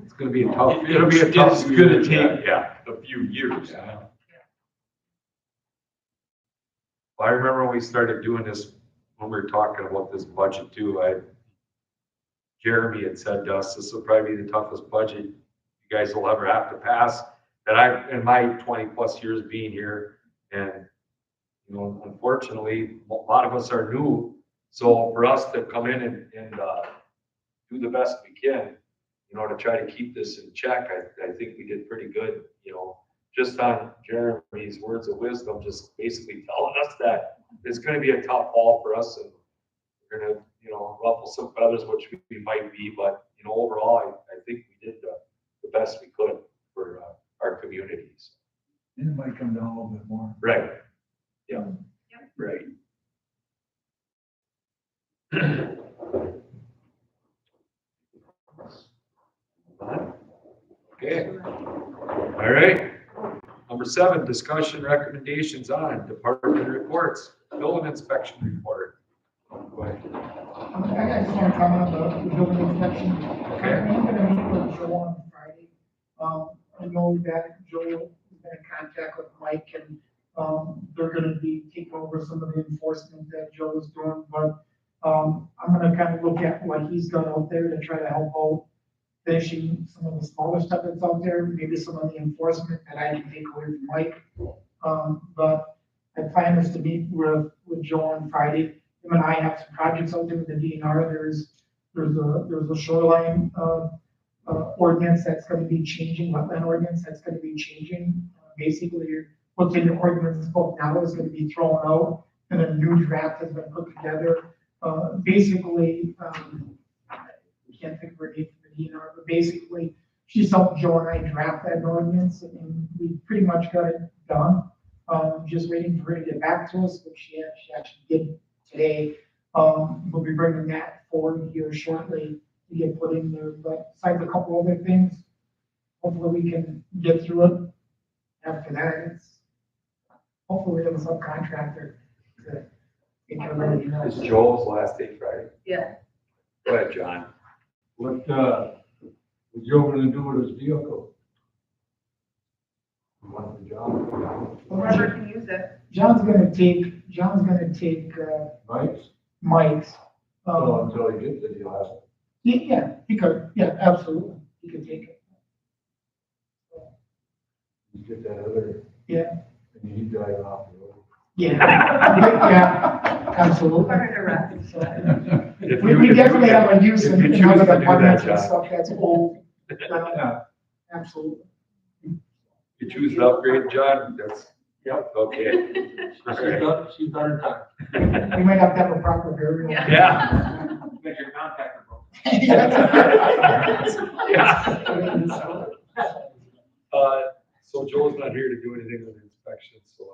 S1: It's gonna be a tough, it'll be a tough.
S7: It's gonna take, a few years.
S1: Yeah. Well, I remember when we started doing this, when we were talking about this budget too, Jeremy had said to us, this will probably be the toughest budget you guys will ever have to pass, that in my 20+ years being here. And, unfortunately, a lot of us are new. So for us to come in and do the best we can, to try to keep this in check, I think we did pretty good, just on Jeremy's words of wisdom, just basically telling us that it's gonna be a tough fall for us, and we're gonna, ruffle some feathers, which we might be, but, overall, I think we did the best we could for our communities.
S6: And it might come down a little bit more.
S1: Right. Yeah. Right. Okay. All right. Number 7, discussion recommendations on department reports, building inspection report. Go ahead.
S5: I just want to comment on the building inspection. I'm gonna meet with Joe on Friday. I know that Joe has been in contact with Mike, and, they're gonna be taking over some of the enforcement that Joe is doing, but, I'm gonna kind of look at what he's done out there to try to help out finishing some of the smaller stuff that's out there, maybe some of the enforcement that I can take away from Mike. But I plan is to meet with Joe on Friday. Him and I have some projects out there with the DNR. There's a shoreline, ordinance that's gonna be changing, wetland ordinance that's gonna be changing. Basically, what's in the ordinance book now is gonna be thrown out, and a new draft has been put together. Basically, I can't think of her name for the DNR, but basically, she's helped Joe and I draft that ordinance, and we pretty much got it done. Just waiting for her to get back to us, which she actually did today. We'll be bringing that forward here shortly to get put in there, but besides a couple other things, hopefully we can get through it. After that, it's, hopefully we have a subcontractor to take care of everything else.
S1: It's Joel's last day Friday.
S2: Yeah.
S1: Go ahead, John.
S6: What, was Joe gonna do with his vehicle? He wants the job.
S2: Whoever can use it.
S5: John's gonna take,
S6: Right?
S5: Mike's.
S6: So until he gets it, he'll have it.
S5: Yeah, he could, yeah, absolutely, he could take it.
S6: You get that other.
S5: Yeah.
S6: And he's driving off the road.
S5: Yeah, yeah, absolutely.
S2: Put her to rest.
S5: So,
S1: If
S5: We
S1: you-
S5: definitely have a use
S1: if
S5: in
S1: you choose
S5: other
S1: to do that,
S5: departments and
S1: John.
S5: stuff that's old.
S6: Yeah.
S5: Absolutely.
S1: You choose to upgrade, John, that's, yep, okay.
S6: She's done her time.
S5: We might have to have a proper burial.
S2: Yeah.
S1: Yeah.
S6: Make your contact her.
S1: Yeah. So Joel's not here to do anything with the inspection, so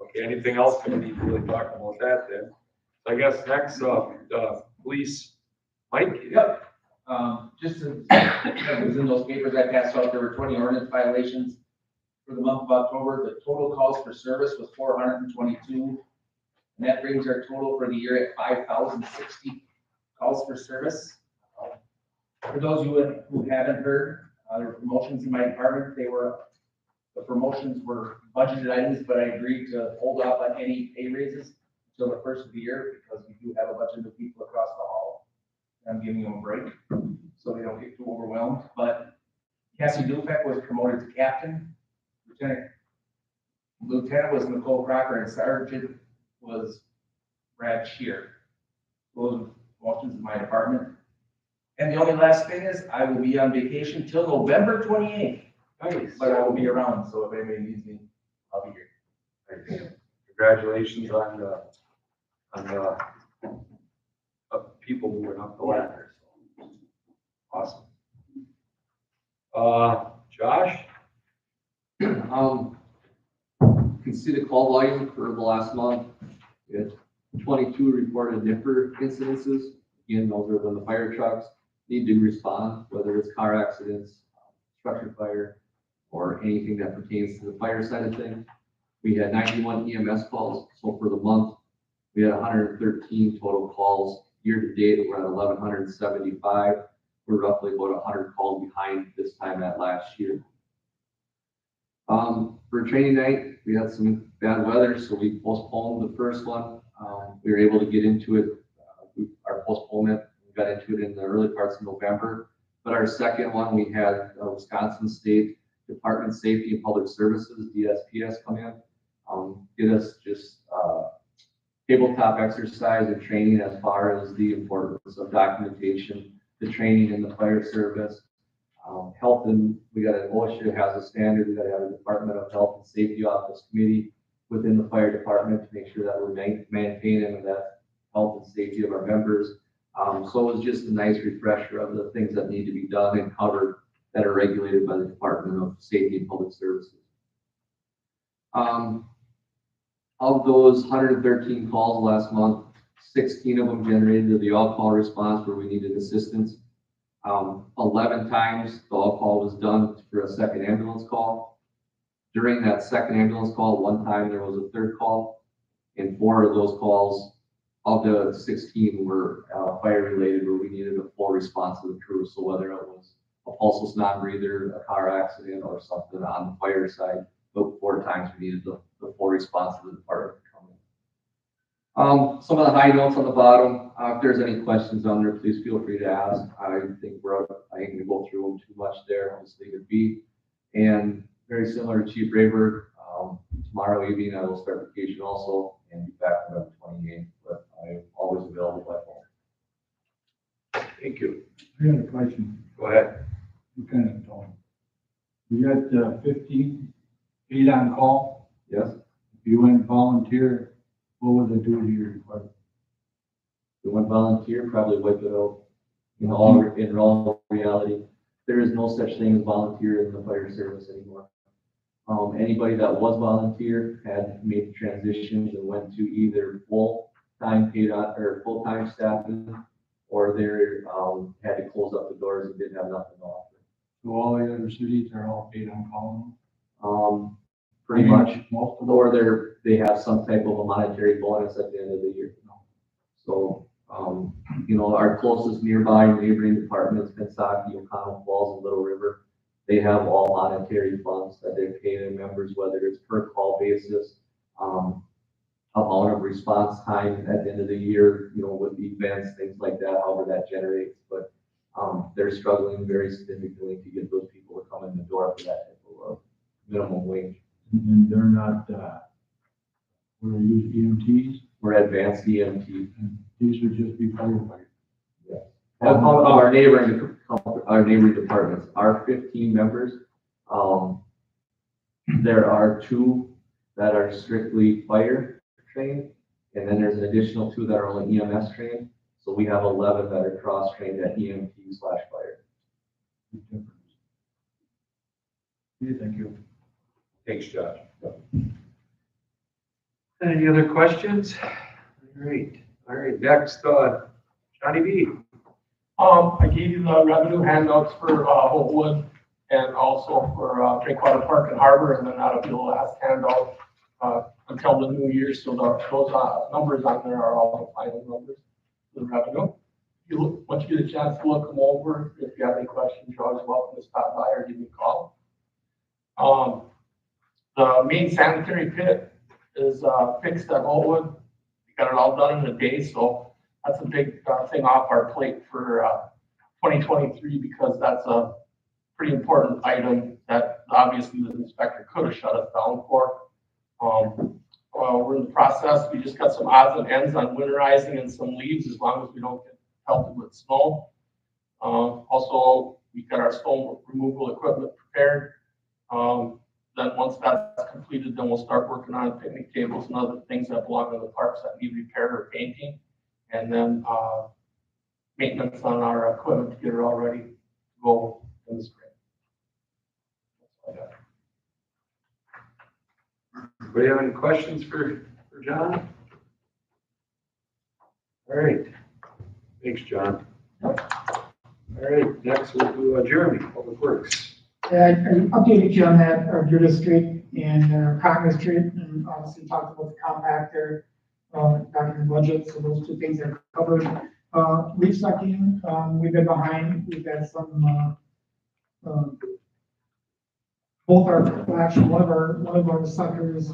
S1: okay, anything else? We need to really talk about that then. So I guess next, police, Mike?
S9: Yep. Just as, it was in those papers I passed out, there were 20 ordinance violations for the month of October. The total calls for service was 422. And that brings our total for the year at 5,060 calls for service. For those who haven't heard, there were promotions in my department. The promotions were budgeted items, but I agreed to hold off on any pay raises until the first of the year because we do have a bunch of new people across the hall. I'm giving them a break so they don't get too overwhelmed. But Cassie Dufek was promoted to captain. Lieutenant was Nicole Crocker, and Sergeant was Brad Shear. Those are promotions in my department. And the only last thing is I will be on vacation till November 28th.
S1: Nice.
S9: But I will be around, so if anybody needs me, I'll be here.
S1: Congratulations on the people moving up the ladder. Awesome. Josh?
S10: You can see the call volume for the last month. We had 22 reported NIPR incidences. Again, those are when the fire trucks need to respond, whether it's car accidents, structure fire, or anything that pertains to the fire side of things. We had 91 EMS calls. So for the month, we had 113 total calls. Year to date, we're at 1,175. We're roughly about 100 calls behind this time at last year. For training night, we had some bad weather, so we postponed the first one. We were able to get into it, our postponement, we got into it in the early parts of November. But our second one, we had Wisconsin State Department of Safety and Public Services, DSPS, come in, get us just tabletop exercise and training as far as the importance of documentation, the training in the fire service, health, and we got an OSHA has a standard. We got to have a Department of Health and Safety Office committee within the fire department to make sure that we're maintaining that health and safety of our members. So it was just a nice refresher of the things that need to be done and covered that are regulated by the Department of Safety and Public Services. Of those 113 calls last month, 16 of them generated the all-call response where we needed assistance. 11 times the all-call was done for a second ambulance call. During that second ambulance call, one time there was a third call, and 4 of those calls of the 16 were fire-related where we needed a full response of the crew. So whether it was a pulseless non-breather, a car accident, or something on the fire side, but 4 times we needed the full response of the department to come in. Some of the high notes on the bottom, if there's any questions on there, please feel free to ask. I ain't gonna go through them too much there, I'll just leave it be. And very similar to Chief Rayberg, tomorrow evening I will start vacation also and be back on the 28th, but I'm always available by phone.
S1: Thank you.
S6: I got a question.
S1: Go ahead.
S6: You kind of told me. We got 15, 8 on call.
S10: Yes,
S6: If you went volunteer, what would it do to your department?
S10: we went volunteer, probably wipe it out. In all reality, there is no such thing as volunteer in the fire service anymore. Anybody that was volunteer had made the transitions and went to either full-time paid on, or full-time staffing, or they, had to close up the doors and didn't have nothing to offer.
S6: So all the other cities are all paid on call
S10: Pretty much,
S6: most of them.
S10: or they have some type of a monetary bonus at the end of the year. So, our closest nearby neighboring departments, Pensaki, O'Connell Falls, and Little River, they have all monetary funds that they pay their members, whether it's per call basis, amount of response time at the end of the year, with events, things like that, however that generates. But they're struggling very significantly to get those people to come in the door for that type of minimum wage.
S6: And they're not, we're using EMTs,
S10: We're advanced EMT.
S6: and these would just be firefighters.
S10: Our neighboring departments, our 15 members, there are 2 that are strictly fire trained, and then there's an additional 2 that are only EMS trained. So we have 11 that are cross-trained at EMT/fire.
S6: Big difference. Okay, thank you.
S1: Thanks, Josh. Any other questions? All right, next, Johnny B.
S5: I gave you the revenue handouts for, Oakwood and also for, Drinkwater Park and Harbor, and then that'll be the last handout, until the new year, so those, numbers on there are all the final numbers for the revenue. Once you get a chance to look them over, if you have any questions, you're always welcome to stop by or give me a call. The main sanitary pit is, fixed at Oakwood. We got it all done in a day, so that's a big thing off our plate for 2023, because that's a pretty important item that obviously the inspector could have shut us down for. We're in the process. We just got some odds and ends on winterizing and some leaves, as long as we don't get pelted with snow. Also, we got our snow removal equipment prepared. Then once that's completed, then we'll start working on picnic tables and other things that belong in the parks that need repair or painting. And then, maintenance on our equipment to get it all ready to go in the spring. That's all I got.
S1: Anybody have any questions for John? All right, thanks, John. All right, next we'll do Jeremy, Public Works.
S5: I updated you on that, Judah Street and Congress Street, and obviously talked about the compactor, back in the budget, so those 2 things are covered. Leaf sucking, we've been behind, we've had some, both our, actually, one of our suckers,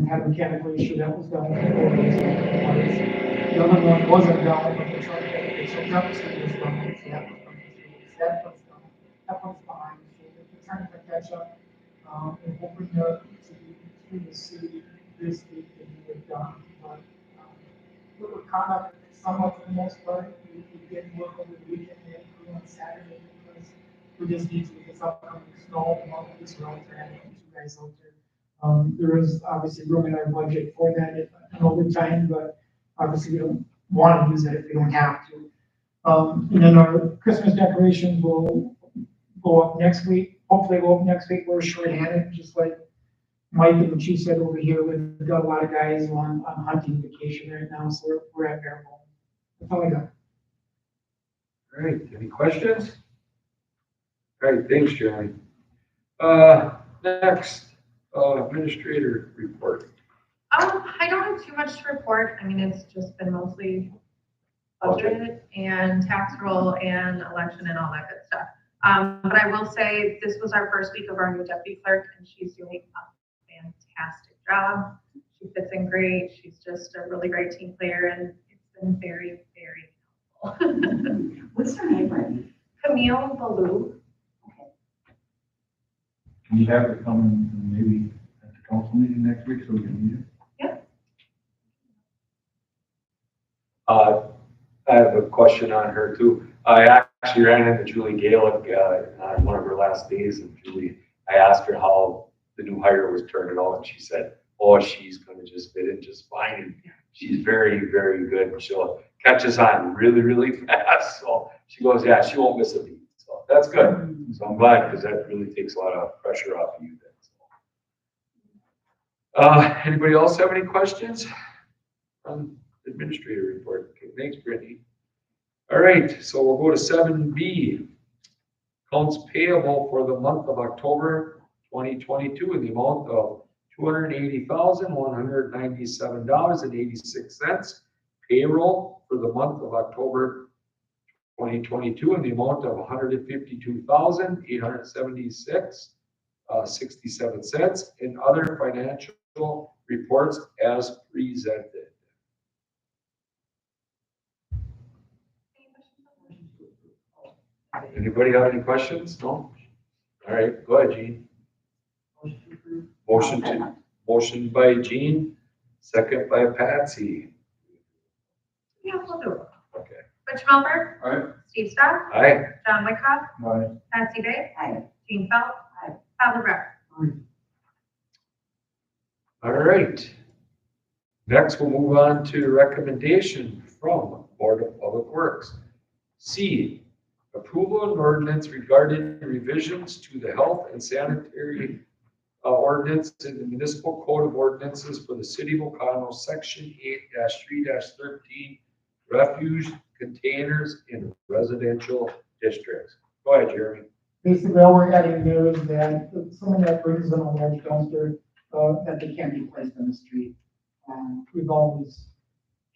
S5: had a mechanical issue that was done. The other one wasn't done, but the truck, the truck was done, so that was done. That one's behind, so we're trying to catch up, and hoping to see this week and get it done. But, we're caught up somewhat for the most part. We didn't work over the weekend, we had to on Saturday, because we just need to get this upcoming snow, and all of this road, and 2 guys out there. There is obviously room in our budget for that in overtime, but obviously we don't want to use it if we don't have to. And then our Christmas decorations will go up next week. Hopefully go up next week. We're short-handed, just like Mike and the chief said over here. We've got a lot of guys on hunting vacation right now, so we're at bare bones. That's all I got.
S1: All right, any questions? All right, thanks, Jeremy. Next, administrator report.
S2: I don't have too much to report. I mean, it's just been mostly budget and tax roll and election and all that good stuff. But I will say this was our first week of our new deputy clerk, and she's doing a fantastic job. She fits in great. She's just a really great team player, and it's been very, very helpful.
S8: What's her name, Brittany?
S2: Camille Baloo.
S6: Can you have her come and maybe at the council meeting next week so we can meet her?
S1: I have a question on her too. I actually ran into Julie Galick on one of her last days, and I asked her how the new hire was turning out, and she said, "Oh, she's going to just fit in just fine, and she's very, very good." She'll catches on really, really fast. So she goes, yeah, she won't miss a beat. So that's good. So I'm glad because that really takes a lot of pressure off of you then. Anybody else have any questions on administrator report? Okay, thanks, Brittany. All right, so we'll go to 7B. Accounts payable for the month of October 2022 in the amount of $280,197.86. Payroll for the month of October 2022 in the amount of $152,876.67, and other financial reports as presented. Anybody have any questions? No? All right, go ahead, Gene. Motion by Gene, second by Patsy.
S2: Yeah, we'll do it.
S1: Okay.
S2: Rich Melberg.
S6: Aye.
S2: Steve Stock.
S1: Aye.
S2: John Wickoff.
S6: Aye.
S2: Patsy Day.
S3: Aye.
S2: Gene Felt. Pavel Brett.
S1: All right. Next, we'll move on to the recommendation from Board of Public Works. C, approval of an ordinance regarding revisions to the health and sanitary ordinance in the municipal code of ordinances for the city of Oconto, section 8-3-13, refuge containers in residential districts. Go ahead, Jeremy.
S5: Basically, all we're adding there is that someone that brings in a large dumpster, that they can't be placed on the street. We've always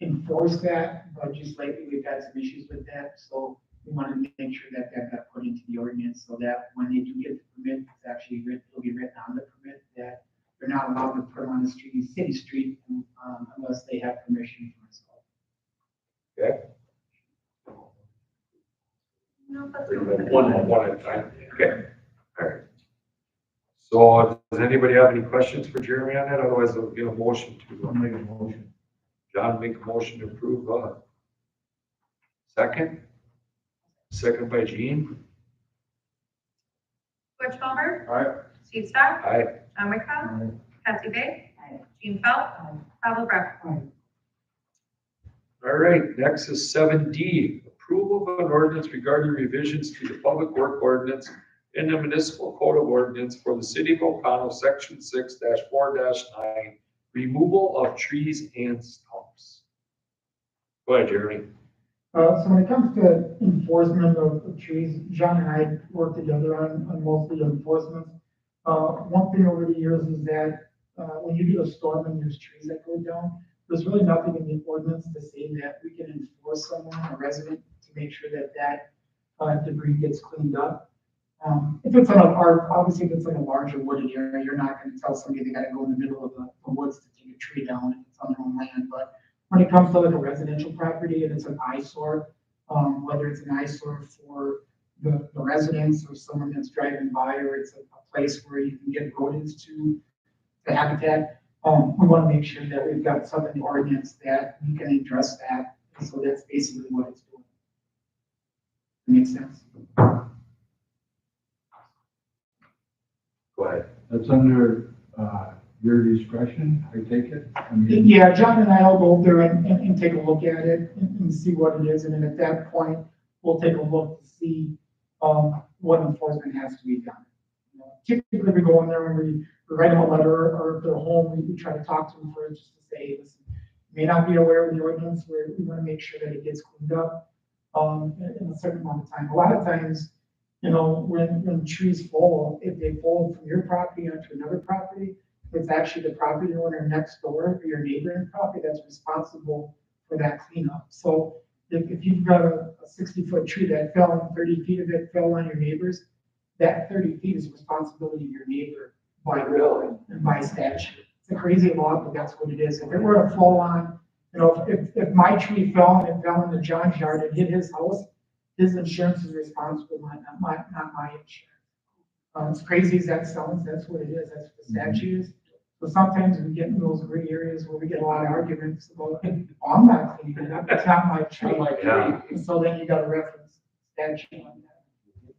S5: enforced that, but just lately we've had some issues with that, so we wanted to make sure that that got put into the ordinance so that when they do get the permit, it's actually written, it'll be written on the permit that they're not allowed to put them on the street, city street, unless they have permission from us.
S1: Okay.
S2: No, that's
S1: One at a time. Okay. All right. So does anybody have any questions for Jeremy on that? Otherwise, I'll get a motion
S6: I'll
S1: to,
S6: make a motion.
S1: John make a motion to approve, second? Second by Gene.
S2: Rich Melberg.
S6: Aye.
S2: Steve Stock.
S1: Aye.
S2: John Wickoff.
S6: Aye.
S2: Patsy Day. Gene Felt. Pavel Brett.
S1: All right, next is 7D, approval of an ordinance regarding revisions to the public work ordinance in the municipal code of ordinance for the city of Oconto, section 6-4-9, removal of trees and stumps. Go ahead, Jeremy.
S5: So when it comes to enforcement of trees, John and I work together on most of the enforcement. One thing over the years is that, when you do a storm and there's trees that go down, there's really nothing in the ordinance to say that we can enforce someone, a resident, to make sure that debris gets cleaned up. If it's obviously if it's like a larger wooded area, you're not gonna tell somebody they gotta go in the middle of the woods to take a tree down if it's on their own land. But when it comes to like a residential property and it's an eyesore, whether it's an eyesore for the residents or someone that's driving by, or it's a place where you can get rodents to the habitat, we want to make sure that we've got something in the ordinance that we can address that. So that's basically what it's doing. Makes sense?
S1: Go ahead.
S6: That's under, your discretion, I take it? I mean,
S5: Yeah, John and I will go there and take a look at it and see what it is. And then at that point, we'll take a look to see, what enforcement has to be done. You know, typically, we go in there and we write them a letter, or if they're home, we try to talk to them first just to say, listen, you may not be aware of the ordinance, we want to make sure that it gets cleaned up in a certain amount of time. A lot of times, you know, when trees fall, if they fall from your property onto another property, it's actually the property owner next door or your neighboring property that's responsible for that cleanup. So if you've got a 60-foot tree that fell and 30 feet of it fell on your neighbors, that 30 feet is responsibility of your neighbor by law and by statute. It's a crazy law, but that's what it is. If it were to fall on, you know, if my tree fell and it fell into John's yard and hit his house, his insurance is responsible, not my insurance. As crazy as that sounds, that's what it is. That's what the statute is. So sometimes we get in those gray areas where we get a lot of arguments about, oh, I'm not cleaning it up, it's not my tree.
S1: Yeah.
S5: And so then you got to reference statute on that.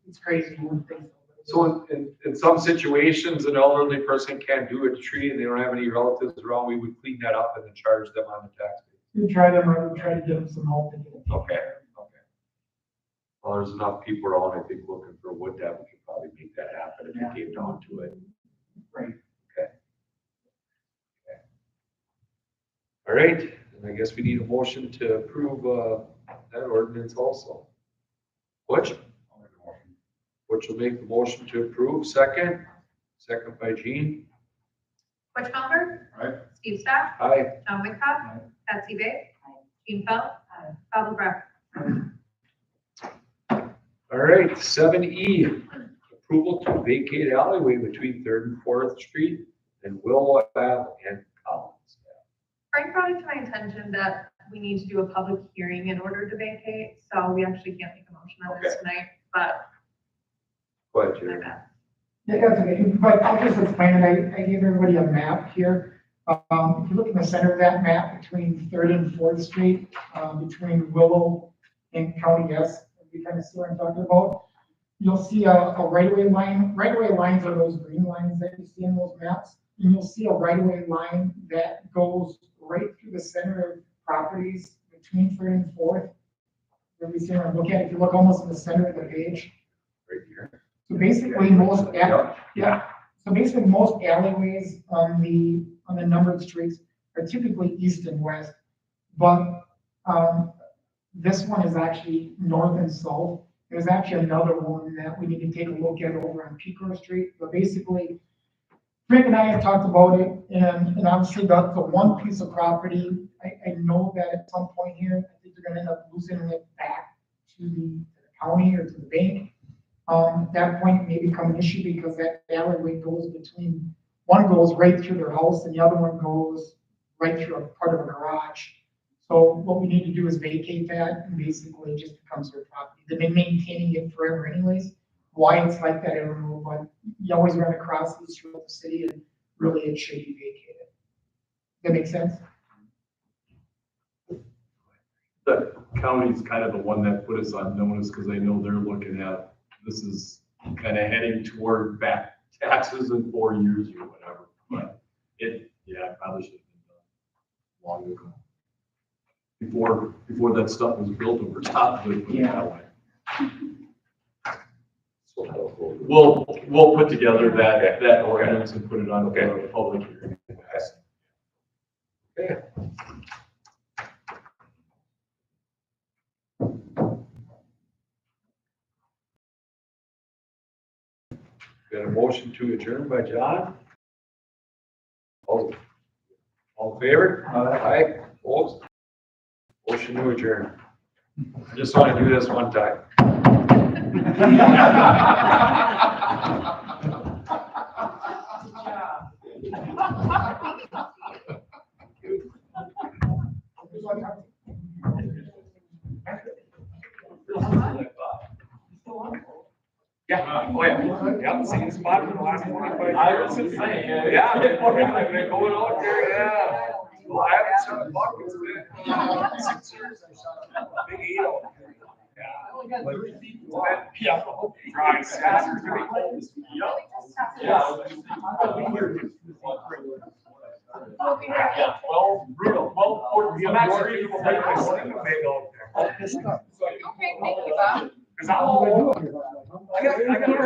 S5: It's crazy when things.
S1: So in some situations, an elderly person can't do a tree and they don't have any relatives around, we would clean that up and then charge them on the tax base.
S5: we try to get them some help. and get them taken
S1: Okay.
S5: care of.
S1: Well, there's enough people around, I think, looking for wood that we could probably make that happen if
S5: Yeah.
S1: it came down to it.
S5: Right.
S1: All right, and I guess we need a motion to approve, that ordinance also. Butch? Butch will make the motion to approve, second by Gene.
S2: Butch Melford.
S1: Aye.
S2: Steve Staff.
S1: Aye.
S2: John Wickoff. Betsy Bay. Jean Feld. Bob LaBrus.
S1: All right, 7E, approval to vacate alleyway between 3rd and 4th Street and Willow Ave and Collins.
S2: Frank brought it to my attention that we need to do a public hearing in order to vacate, so we actually can't make a motion on this tonight, but
S1: Go ahead,
S2: my
S1: Jerry.
S2: bad.
S5: Yeah, that's okay, but I'll just explain it. I gave everybody a map here. If you look in the center of that map between 3rd and 4th Street, between Willow and County S, you kind of see what I'm talking about. You'll see a right-of-way line. Right-of-way lines are those green lines that you see in those maps. And you'll see a right-of-way line that goes right through the center of properties between 3rd and 4th. When we see when I look at it, if you look almost in the center of the page.
S1: Right here.
S5: So basically, most,
S1: Yeah.
S5: yeah, so basically, most alleyways on the numbered streets are typically east and west. But, this one is actually north and south. There's actually another one that we need to take a look at over on Pico Street. But basically, Frank and I have talked about it, and obviously the one piece of property, I know that at some point here, I think they're gonna end up losing it back to the county or to the bank. At that point, it may become an issue because that alleyway goes between, one goes right through their house and the other one goes right through a part of a garage. So what we need to do is vacate that and basically it just becomes their property. They've been maintaining it forever anyways. Why it's like that, I don't know, but you always run across these throughout the city and really it should be vacated. Does that make sense?
S7: The county's kind of the one that put us on notice, because I know they're looking at, this is kind of heading toward back taxes in 4 years or whatever, but it probably should have been done long ago. Before that stuff was built over top of it, put it that way. We'll put together that ordinance and put it on the public hearing.
S1: Okay. Got a motion to adjourn by John. All in favor? Aye. Opposed? Motion to adjourn. I just want to do this one time. Yeah, oh yeah, yeah, same spot for the last 25 years.
S7: I was just saying,
S1: Yeah, I've been going out there, yeah. Well, I haven't set the buckets, man. 6 years or something. Big eel. Yeah. But it's been, yeah, dry Saturday. Yeah. Yeah, 12, brutal, 12, 14. I'm actually, I sleep a big out there.
S2: Okay, thank you, Bob.
S1: Cause I'm all, I got